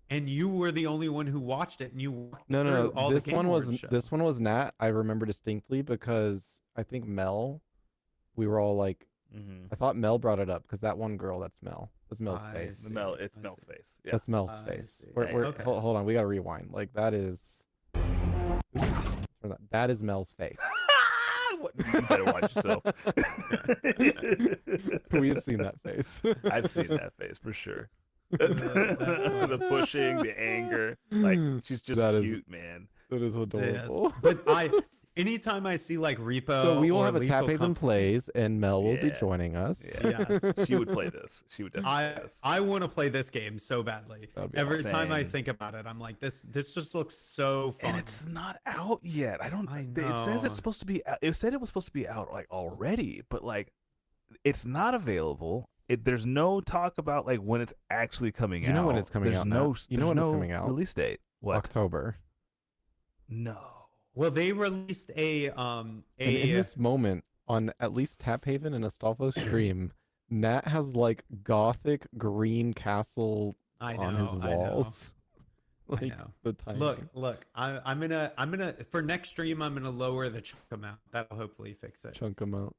and you were the only one who watched it, and you watched No. through all This the Game one was Awards show. this one was Nat. I remember distinctly because I think Mel. We were all like, Mhm. I thought Mel brought it up because that one girl. That's Mel. That's Mel's I face. see. It's I Mel's see. face. Yeah. That's Mel's I face. see. We're, Yeah, we're, okay. hold on, we gotta rewind. Like that is. That is Mel's face. What- you better watch yourself. We have seen that face. I've seen that face for sure. That's The pushing, the anger. Like she's just That is- cute, man. That is Yes. adorable. But anytime I see like Repo, So we will or have a Lethal Tap Haven Company, plays, and Mel will be Yeah. joining us. Yeah. Yes. She would play this. She would definitely play this. I want to play this game so badly. That'd be Every awesome. time I Same. think about it, I'm like, this just looks so fun. And it's not out yet. I don't. I It says know. it's supposed to be. It said it was supposed to be out like already, but like, it's not available. There's no talk about like when it's actually coming out. You know when it's coming There's out, No, Matt. You know there's when it's no coming out. Release date. What? October. No. Well, they released a And in this moment, on at least Tap Haven and Astolfo stream, Nat has like gothic green castle I on his know, I know. walls. I Like know. the timing. Look. I'm gonna for next stream. I'm gonna lower the chunk amount. That'll hopefully fix it. chunk them out.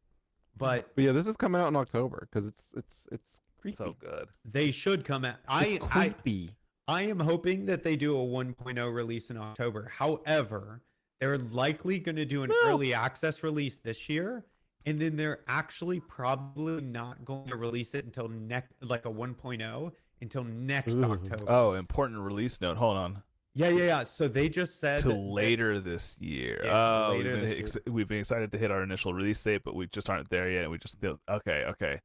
But But yeah, this is coming out in October because it's creepy. So good. they should come out. It's creepy. I am hoping that they do a 1.0 release in October. However, they're likely going to do an No. early access release this year, and then they're actually probably not going to release it until next, like a 1.0, until next Ooh. October. Oh, important release note. Hold on. Yeah. So they just said that- Till later this year. Yeah, Oh, later this we've been excited to hit our initial release date, but we just aren't there yet. We just okay.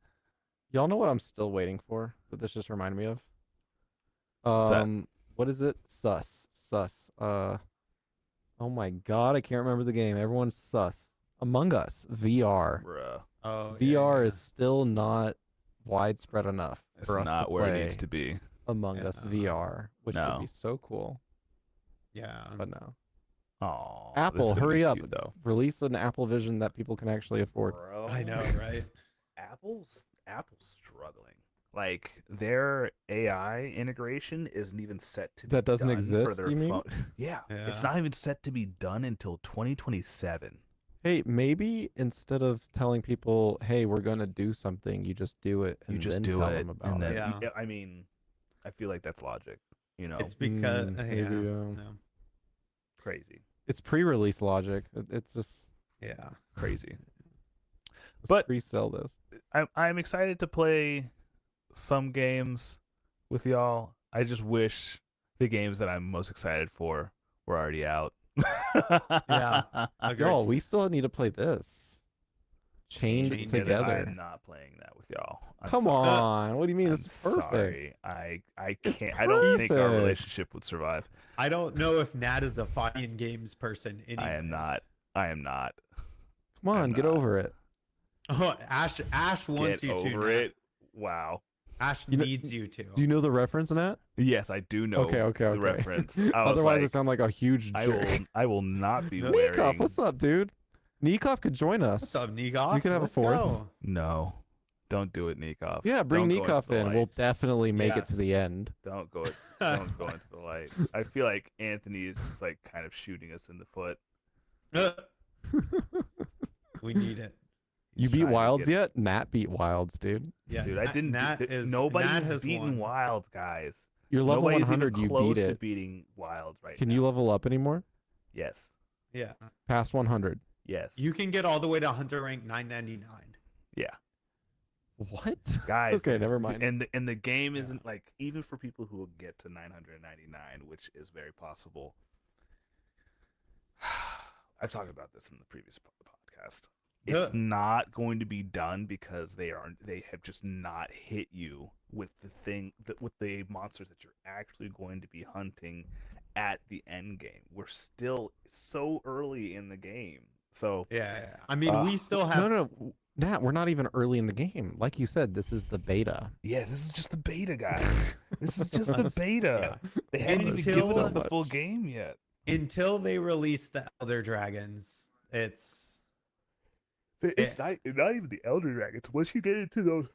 Y'all know what I'm still waiting for? That this just reminded me of. What's that? What is it? Sus. Oh my god, I can't remember the game. Everyone's sus. Among Us VR. Bruh. Oh, VR is still not widespread enough It's for us not to where play it needs to be. Among Us Yeah. VR, which No. would be so cool. yeah. But no. Oh, Apple, hurry up. though. Release an Apple Vision that people can actually afford. Bro. I know, right? Apple's struggling. Like their AI integration isn't even set to be That doesn't done for exist, their you mean? phone. Yeah, it's Yeah. not even set to be done until 2027. Hey, maybe instead of telling people, "Hey, we're gonna do something," you just do it You and just then do tell it, them about and then it. Yeah. I mean, I feel like that's logic. You know, It's because maybe, yeah. crazy, It's pre-release logic. It's just Yeah. crazy. let's But- pre-sell this. I'm excited to play some games with y'all. I just wish the games that I'm most excited for were already out. Yeah. Agreed. Y'all, we still need to play this. Chained Chained together. I'm not playing that with y'all. I'm Come sorry. on. What do you mean? I'm This is perfect. sorry. I It's can't. I don't think our perfect. relationship would survive. I don't know if Nat is a fighting games person. I am not. I am not. Come on, I'm get not. over it. Oh, Ash wants Get you to. over Nat. it. Wow. Ash You know- needs you to. Do you know the reference in that? Yes, I do know Okay. the reference. I was Otherwise, like, I sound like a huge jerk. I will not be No. wearing. Nikov, what's up, dude? Nikov could join us. What's up, Nikov? You could have a Let's fourth. go. No, don't do it, Nikov. Yeah, bring Don't go into Nikov the in. light. We'll definitely make it to Yes. the end. Don't go. Don't go into the light. I feel like Anthony is just like kind of shooting us in the foot. We need it. You He's beat trying to Wilds get- yet? Matt beat Wilds, dude. Yeah, Dude, I didn't. Nat is Nobody Nat has has beaten won. Wild, guys. You're level Nobody's 100. even You close beat to it. beating Wild right Can now. you level up anymore? Yes. Yeah, Past 100. Yes. you can get all the way to hunter rank 999. Yeah. What? Guys. Okay, never mind. And the game Yeah. isn't like, even for people who will get to 999, which is very possible. I've talked about this in the previous podcast. It's Yeah. not going to be done because they have just not hit you with with the monsters that you're actually going to be hunting at the end game. We're still so early in the game. So Yeah. I mean, we still have. No. Nat, we're not even early in the game. Like you said, this is the beta. yeah, this is just the beta, guys. This is just the beta. Yeah. They haven't even Until- given us the so full much. game yet. Until they release the Elder Dragons, it's It's not even the Elder Dragons. Once you get into those,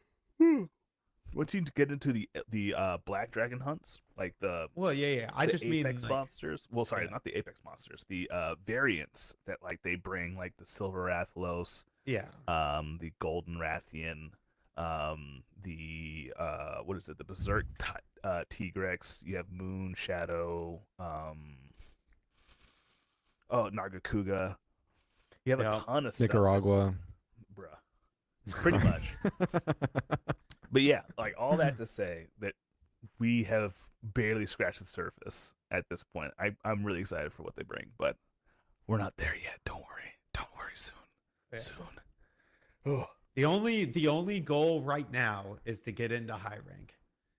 once you get into the Black Dragon hunts, like the well, yeah. I the just mean Apex like, monsters. Well, sorry, yeah. not the Apex monsters. The variants that like they bring, like the Silver Rathlos, yeah, the Golden Rathian, the what is it? The Berserk Tigrex. You have Moon Shadow. Nargacuga. You have Yeah. a ton of stuff. Nicaragua. Bruh. Pretty much. But yeah, like all that to say that we have barely scratched the surface at this point. I'm really excited for what they bring, but we're not there yet. Don't worry. Don't worry. Soon. Yeah. Soon. Oh. the only goal right now is to get into high rank.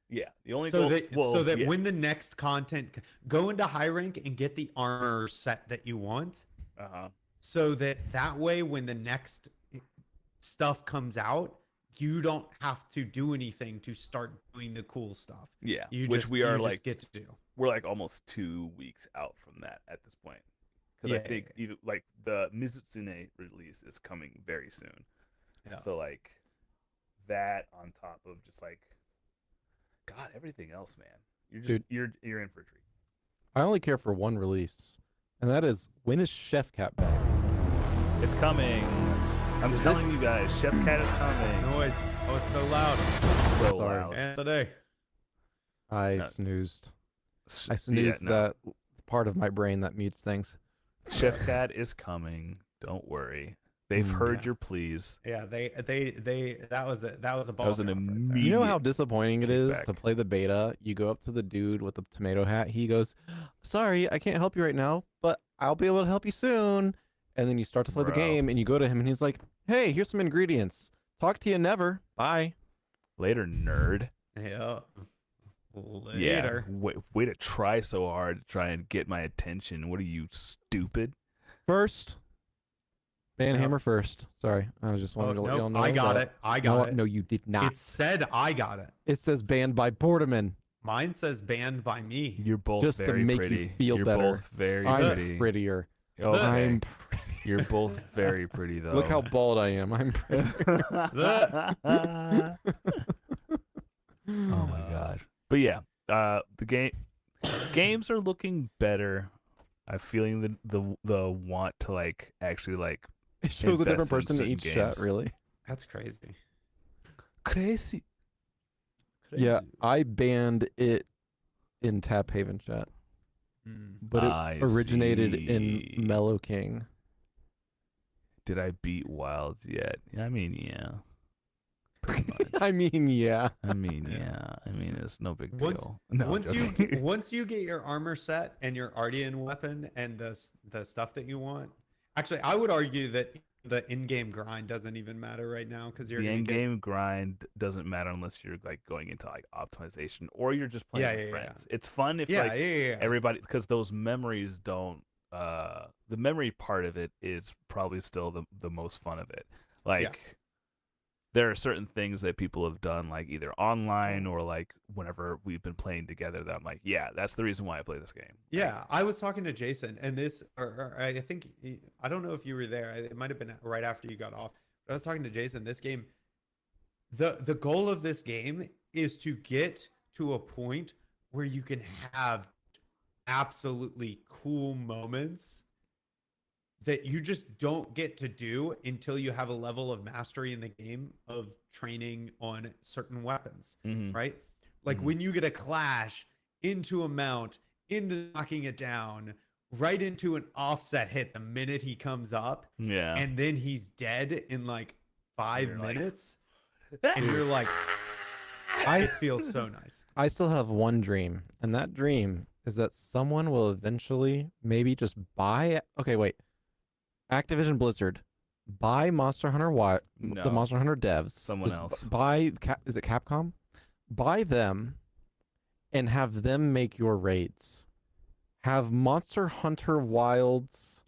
Yeah. The only So goal, that well, so that yeah. when the next content go into high rank and get the armor set that you want, Uh-huh. so that way when the next stuff comes out, you don't have to do anything to start doing the cool stuff. Yeah. You Which just, we are you like just get to do. we're like almost 2 weeks out from that at this point. Because Yeah, I think even like the Mizutsune release is coming very soon. Yeah. So like that on top of just like God, everything else, man. You're just Dude. you're in for a treat. I only care for one release, and that is when is Chef Cat back? It's coming. I'm Is telling it? you guys, Chef Cat is coming. Noise. Oh, it's so loud. So Sorry. loud. And today. I No. snoozed. I Yeah, snoozed no. that part of my brain that mutes things. Chef Cat is coming. Don't worry. They've heard Yeah. your pleas. Yeah, they that was a ball That was an drop right there. immediate- You know how disappointing it is to kickback. play the beta? You go up to the dude with the tomato hat. He goes, "Sorry, I can't help you right now, but I'll be able to help you soon." And then you start to play the Bro. game, and you go to him, and he's like, "Hey, here's some ingredients. Talk to you never. Bye." Later, nerd. Yeah. Yeah. Later. Way to try so hard to try and get my attention. What are you, stupid? First, Banhammer first. Sorry, I was just Oh, wanted to let y'all nope, know. I got that- it. I got it. No, you did not. It said I got it. It says banned by Portaman. Mine says banned by me. You're both Just to very make you pretty. feel You're better. both very I'm pretty. prettier. Okay. I'm. You're both very pretty though. Look how bald I am. I'm pretty. Oh my god. But yeah, the games are looking better. I'm feeling the want to like actually like It shows a different invest in person in certain each chat, games. really. That's crazy. Crazy. Yeah, Crazy. I banned it in Tap Haven chat, Mm. but it I originated in see. Mellow King. Did I beat Wilds yet? I mean, yeah. Pretty much. I mean, yeah. I mean, Yeah. yeah. I mean, it's no big Once- deal. No, I'm once you joking. get, once you get your armor set and your Ardean weapon and the stuff that you want, actually, I would argue that the in-game grind doesn't even matter right now because you're the gonna end get game grind doesn't matter unless you're like going into like optimization or you're just playing Yeah, with yeah, yeah. friends. It's fun if yeah, like yeah, yeah, yeah. everybody, because those memories don't the memory part of it is probably still the most fun of it. Like there are certain things that people have done like either online or like whenever we've been playing together that I'm like, yeah, that's the reason why I play this game. Yeah, I was talking to Jason, and this, or I think, I don't know if you were there. It might have been right after you got off. But I was talking to Jason. This game, the goal of this game is to get to a point where you can have absolutely cool moments that you just don't get to do until you have a level of mastery in the game of training on certain weapons, Mhm. right? Like Mhm. when you get a clash into a mount, into knocking it down, right into an offset hit the minute he comes up, Yeah. and then he's dead in like 5 You're like, minutes, and you're like, it feels so nice. I still have one dream, and that dream is that someone will eventually maybe just buy. Okay, wait. Activision Blizzard buy Monster Hunter the No. Monster Hunter devs. Someone Just else. buy. Is it Capcom? Buy them, and have them make your raids. Have Monster Hunter Wilds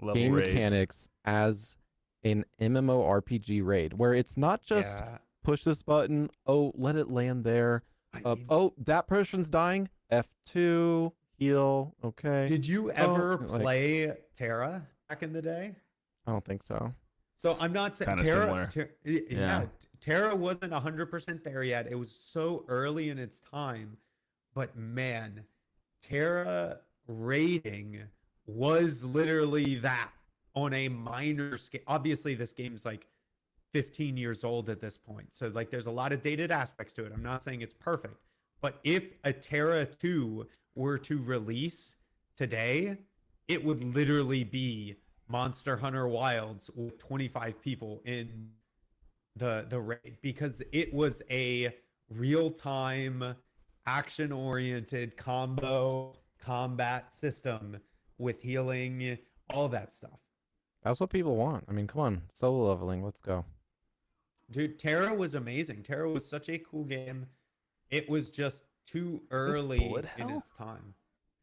Level game raids. mechanics as an MMORPG raid, where it's not just Yeah, push this button. Oh, let it land there. I mean, Oh, that person's dying. F2 heal. Okay. did you ever like- play Terra back in the day? I don't think so. So I'm not saying Kinda Terra. similar. Yeah, Yeah. Terra wasn't 100% there yet. It was so early in its time, but man, Terra rating was literally that on a minor scale. Obviously, this game's like 15 years old at this point, so like there's a lot of dated aspects to it. I'm not saying it's perfect, but if a Terra 2 were to release today, it would literally be Monster Hunter Wilds with 25 people in the raid, because it was a real-time action-oriented combat system with healing, all that stuff. That's what people want. I mean, come on, solo leveling. Let's go. Dude, Terra was amazing. Terra was such a cool game. It was just too early Bullet in Hell? its time.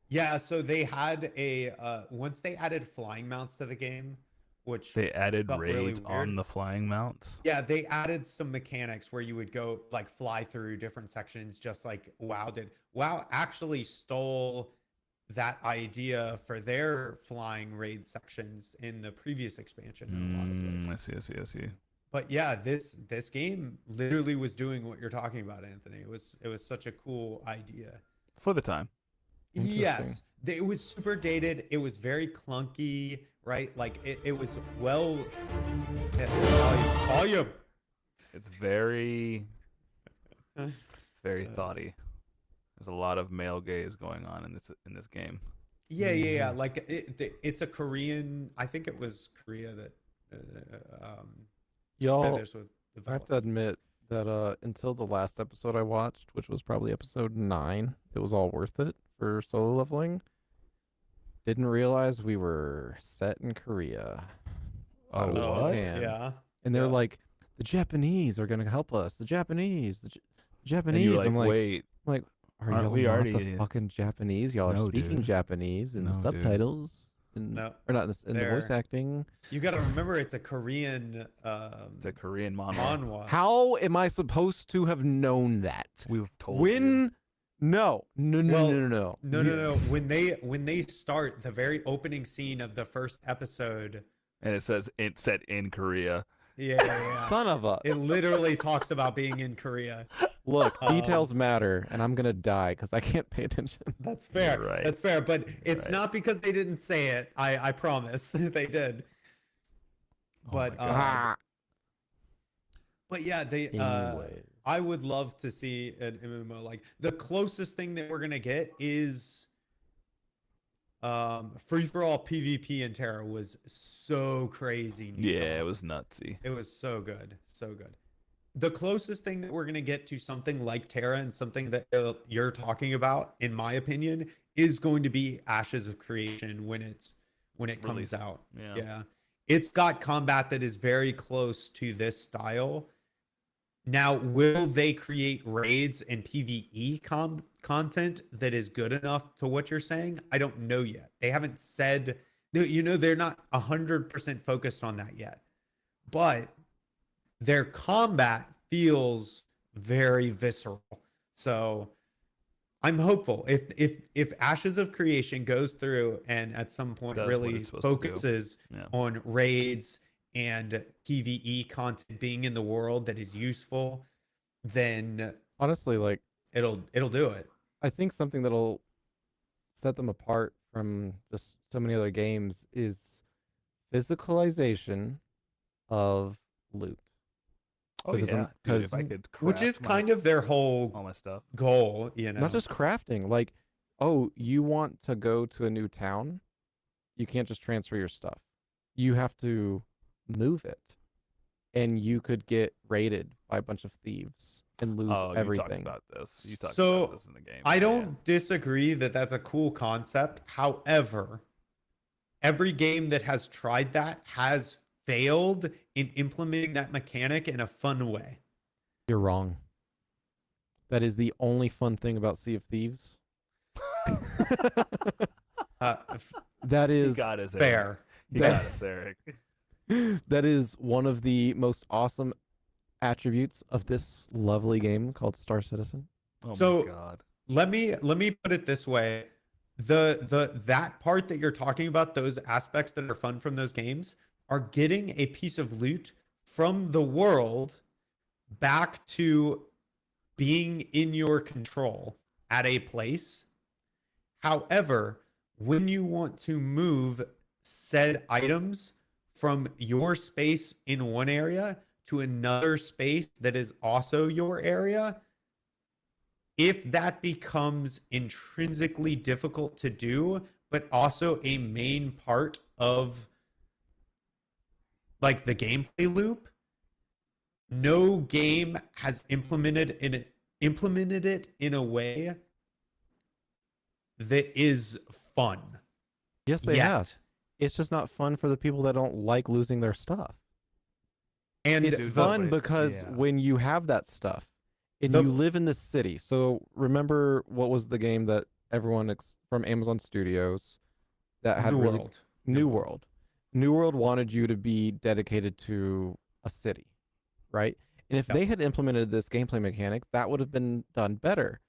Yeah, so they had a once they added flying mounts to the game, which They added felt really raids weird. on the flying mounts. yeah, they added some mechanics where you would go like fly through different sections, just like WoW did. WoW actually stole that idea for their flying raid sections in the previous expansion in a lot of ways. I see. But yeah, this game literally was doing what you're talking about, Anthony. It was such a cool idea. For the time. Yes, it was super dated. It was very clunky, right? Like it was well. Volume. It's very thoughty. There's a lot of male gaze going on in this game. Yeah. Like it's a Korean. I think it was Korea that Y'all, this was I have developed. to admit that until the last episode I watched, which was probably episode 9, it was all worth it for solo leveling. Didn't realize we were set in Korea. Oh, Out of what? Japan. Yeah. And they're Yeah. like, the Japanese are gonna help us. The Japanese. The And Japanese. you're like, I'm like, wait, are aren't y'all we not already- the fucking Japanese? Y'all are No, speaking dude. Japanese in the No, dude. subtitles. And, No, or not in the voice They're- acting. you got to remember it's a Korean it's a Korean manhwa. manhwa. How am I supposed to have known that? We've told you. When? No. Well, No. No. When they start the very opening scene of the first episode, And it says it's set in Korea. Yeah. Son of a. It literally talks about being in Korea. Look, Um, details matter, and I'm gonna die because I can't pay attention. That's fair. You're right. That's fair. But it's right. not because they didn't say it. I promise they did. Oh my But God. Ah. but yeah, they Anyways. I would love to see an MMO. Like the closest thing that we're gonna get is free for all PvP in Terra was so crazy. Yeah, Nico. it was nutsy. It was so good. So good. The closest thing that we're going to get to something like Terra and something that you're talking about, in my opinion, is going to be Ashes of Creation when it comes Released. out. Yeah. Yeah. It's got combat that is very close to this style. Now, will they create raids and PvE content that is good enough to what you're saying? I don't know yet. They haven't said, they're not 100% focused on that yet. But their combat feels very visceral. So I'm hopeful if Ashes of Creation goes through and at some point Does what really it's supposed to do. focuses Yeah. on raids and PvE content being in the world that is useful, then Honestly, like it'll do it. I think something that'll set them apart from just so many other games is physicalization of loot. Oh Because yeah, I'm- dude. If 'cause- I could Which craft is my- kind of their whole all my stuff. goal, Not just crafting, like, oh, you want to go to a new town? You can't just transfer your stuff. You have to move it. And you could get raided by a bunch of thieves and lose Oh, you everything. talked about this. You talked So, about this in the game. I Yeah, don't disagree that that's a cool concept. However, every game that has tried that has failed in implementing that mechanic in a fun way. You're wrong. That is the only fun thing about Sea of Thieves. That He is got us, Eric. Fair. He That- got us, Eric. that is one of the most awesome attributes of this lovely game called Star Citizen. Oh So- my God. Let me put it this way. That part that you're talking about, those aspects that are fun from those games, are getting a piece of loot from the world back to being in your control at a place. However, when you want to move said items from your space in one area to another space that is also your area, if that becomes intrinsically difficult to do, but also a main part of like the gameplay loop, no game has implemented it in a way that is fun. Yes, they yet. have. It's just not fun for the people that don't like losing their stuff. And It's Dude, fun wait, because yeah. when you have that stuff and The- you live in this city. So remember what was the game that everyone from Amazon Studios that had New really World. New World. New World wanted you to be dedicated to a city, right? And if Yep. they had implemented this gameplay mechanic, that would have been done better.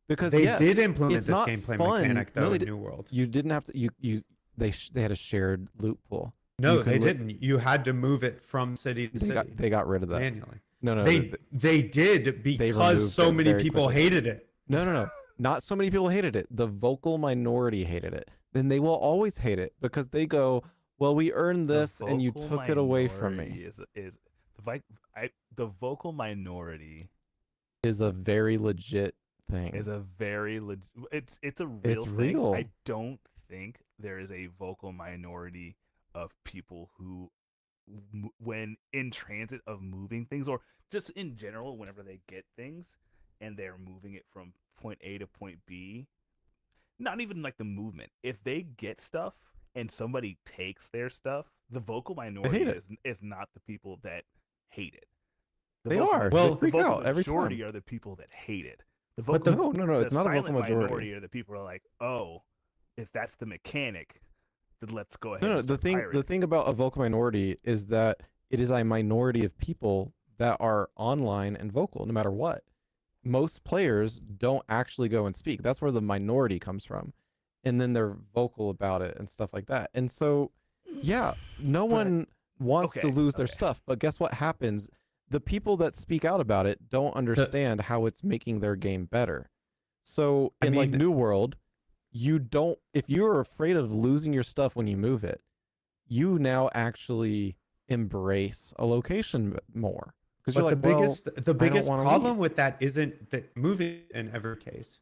Because They yes, did implement it's this not gameplay fun. mechanic though No, they in did- New World. you didn't have to. They had a shared loot pool. No, you could they li- didn't. You had to move it from city to city They got rid of that. manually. No, They did because removed so it many very people quickly. hated it. no. Not so many people hated it. The vocal minority hated it. Then they will always hate it because they go, "Well, we earned The this, and you vocal took it away from minority me." Is the vocal minority Is a very legit thing. is a very it's a real thing. real. I don't think there is a vocal minority of people who when in transit of moving things or just in general whenever they get things and they're moving it from point A to point B, not even like the movement. If they get stuff and somebody takes their stuff, the vocal minority it. is not the people that hate it. They vocal- are. Well, They freak the vocal out every majority time. are the people that hate it. The But vocal No, it's the not a silent vocal majority. are the people who are like, oh, if that's the mechanic, then let's go ahead. No, and the start thing pirating. about a vocal minority is that it is a minority of people that are online and vocal no matter what. Most players don't actually go and speak. That's where the minority comes from. And then they're vocal about it and stuff like that. And so, yeah, no But- one wants to Okay, lose their okay. stuff, but guess what happens? The people that speak out about it don't understand how it's making their game better. So I in like mean- New World, you don't, if you're afraid of losing your stuff when you move it, you now actually embrace a location more because But you're like, the don't biggest wanna problem leave. with that isn't that moving in every case.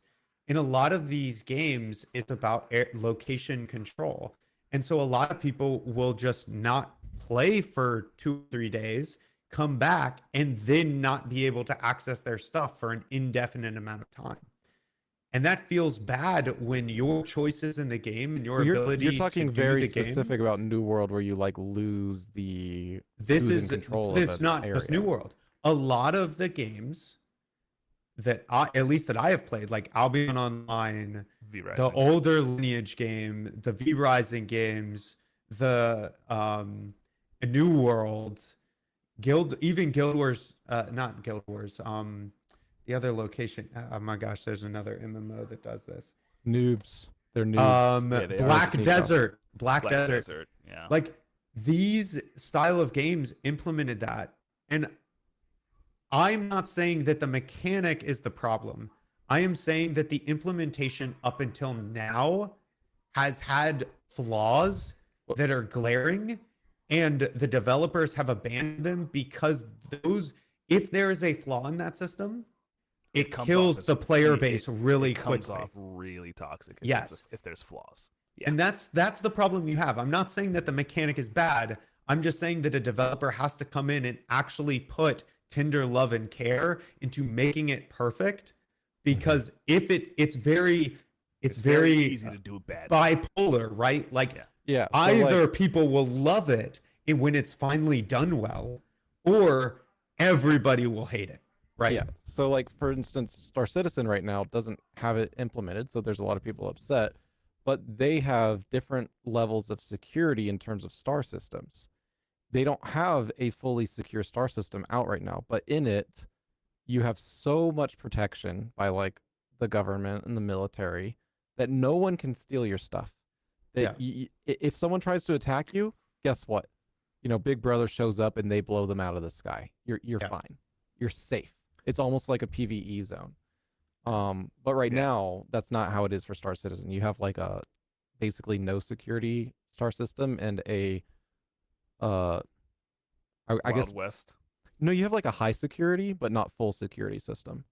In a lot of these games, it's about location control. And so a lot of people will just not play for 2 or 3 days, come back, and then not be able to access their stuff for an indefinite amount of time. And that feels bad when your choices in the game and your Well, ability you're talking to do very the game. specific about New World where you like lose the This losing is control but of it's an not just New area. World. A lot of the games that at least that I have played, like Albion Online, V the Rising. older Lineage game, the V Rising games, the New World, even Guild Wars, not Guild Wars, the other location. Oh my gosh, there's another MMO that does this. Noobs. They're noobs. Yeah, they are. Black Sneak up. Desert, Black Black Desert. Desert. Yeah. Like these style of games implemented that. And I'm not saying that the mechanic is the problem. I am saying that the implementation up until now has had flaws that are glaring, and the developers have abandoned them because if there is a flaw in that system, it comes kills off as the player it- base really it comes quickly. off really toxic. Yes. If there's flaws. Yeah. And that's the problem you have. I'm not saying that the mechanic is bad. I'm just saying that a developer has to come in and actually put tender love and care into making it perfect, because if it's very easy to do bad. bipolar, right? Like Yeah. Yeah. so, either like, people will love it when it's finally done well, or everybody will hate it, right? yeah. So like for instance, Star Citizen right now doesn't have it implemented, so there's a lot of people upset, but they have different levels of security in terms of star systems. They don't have a fully secure star system out right now, but in it you have so much protection by like the government and the military that no one can steal your stuff. That if someone tries to attack you, guess what? You know, Big Brother shows up and they blow them out of the sky. You're Yeah. fine. You're safe. It's almost like a PvE zone. But right Yeah. now, that's not how it is for Star Citizen. You have like a basically no security star system and a I Wild guess West. no, you have like a high security but not full security system.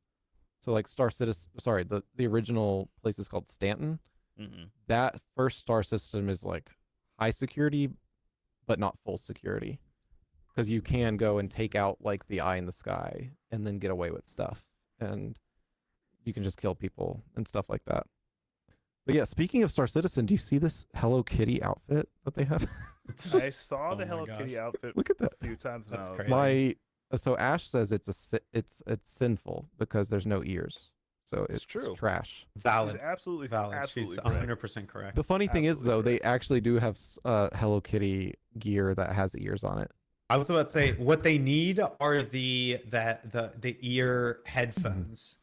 So like Star Citizen, sorry, the original place is called Stanton. Mm-hmm. That first star system is like high security but not full security, because you can go and take out like the eye in the sky and then get away with stuff, and you can just kill people and stuff like that. But yeah, speaking of Star Citizen, do you see this Hello Kitty outfit that they have? I saw Oh the my Hello gosh. Kitty outfit Look at that. a few times now. That's I was crazy. like, So Ash says it's sinful because there's no ears. So It's it's true. trash. She's Valid. absolutely Valid. absolutely She's correct. 100% correct. The funny thing is Absolutely though, they correct. actually do have Hello Kitty gear that has ears on it. I was about to say what they need are the ear headphones.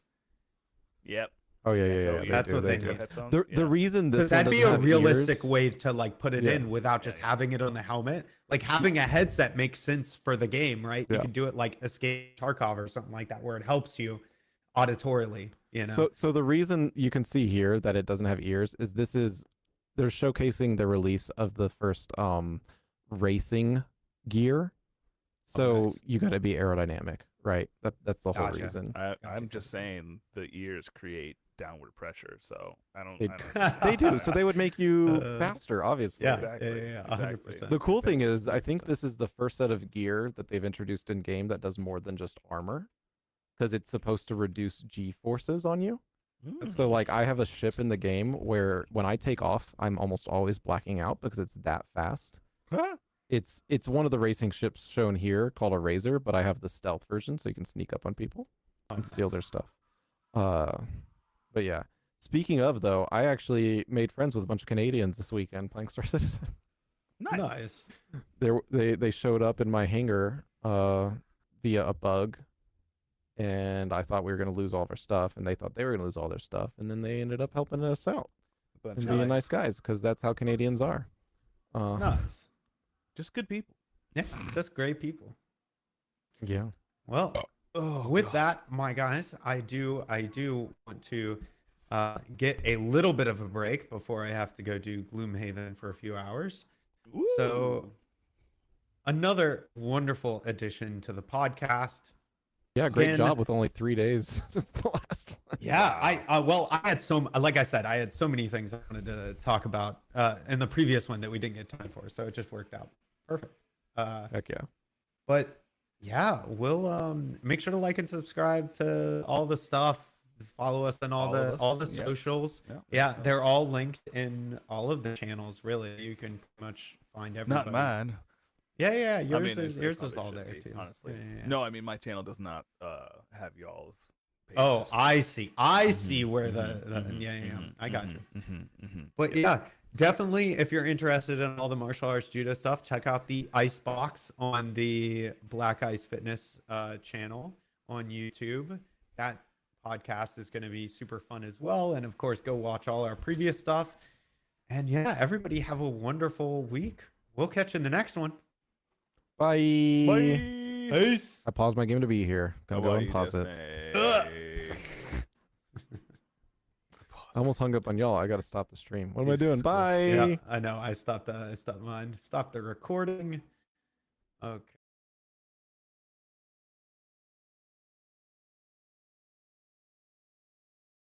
Yep. Oh yeah, yeah, Echo yeah. ear- That's what do, they do. need. headphones, The yeah. reason this one That'd be doesn't a have realistic ears- way to like put it Yeah. in without just Yeah. having it on the helmet. Like having a headset makes sense for the game, right? You Yeah. could do it like Escape Tarkov or something like that, where it helps you auditorily. You know. So the reason you can see here that it doesn't have ears is they're showcasing the release of the first racing gear. So nice. you got to be aerodynamic, right? That's the whole Gotcha. reason. I'm Gotcha. just saying the ears create downward pressure, so I don't. They- I don't They do. So they would make you Uh, faster, obviously. yeah, Exactly, yeah, exactly. 100%. The cool thing is, I think this is the first set of gear that they've introduced in game that does more than just armor, because it's supposed to reduce G forces on you. Mm. So like I have a ship in the game where when I take off, I'm almost always blacking out because it's that fast. Huh? It's one of the racing ships shown here called a Razor, but I have the stealth version so you can sneak up on people and steal their stuff. But yeah. Speaking of though, I actually made friends with a bunch of Canadians this weekend playing Star Citizen. Nice. They showed up in my hangar via a bug, and I thought we were gonna lose all of our stuff, and they thought they were gonna lose all their stuff, and then they ended up helping us out A bunch and of being nice guys because that's how Canadians are. Nice. just good people. Yeah, just great people. Yeah. Well, with that, my guys, I do want to get a little bit of a break before I have to go do Gloomhaven for a few hours. So Ooh. another wonderful addition to the podcast. Yeah, great Again, job with only 3 days since the last one. Yeah, I had like I said, I had so many things I wanted to talk about in the previous one that we didn't get time for, so it just worked out perfect. Heck yeah. But yeah, we'll make sure to like and subscribe to all the stuff. Follow us on all the Yep. socials. Yep. Yeah, they're all linked in all of the channels. Really, you can pretty much find everybody. Not mine. Yeah, yours I mean, is it yours is probably all should there be, too. honestly. Yeah. No, I mean my channel does not have y'all's Oh, pages. I see. I Mhm, see where mhm, the mhm, yeah. mhm, I got mhm, you. mhm. But yeah, definitely if you're interested in all the martial arts judo stuff, check out the Ice Box on the Black Ice Fitness channel on YouTube. That podcast is going to be super fun as well. And of course, go watch all our previous stuff. And yeah, everybody have a wonderful week. We'll catch you in the next one. Bye. Bye. Peace. I paused my game to be here. Gonna go and pause it. I almost hung up on y'all. I gotta stop the stream. What am I doing? Bye. Yeah, I know. I stopped mine. Stop the recording. Okay.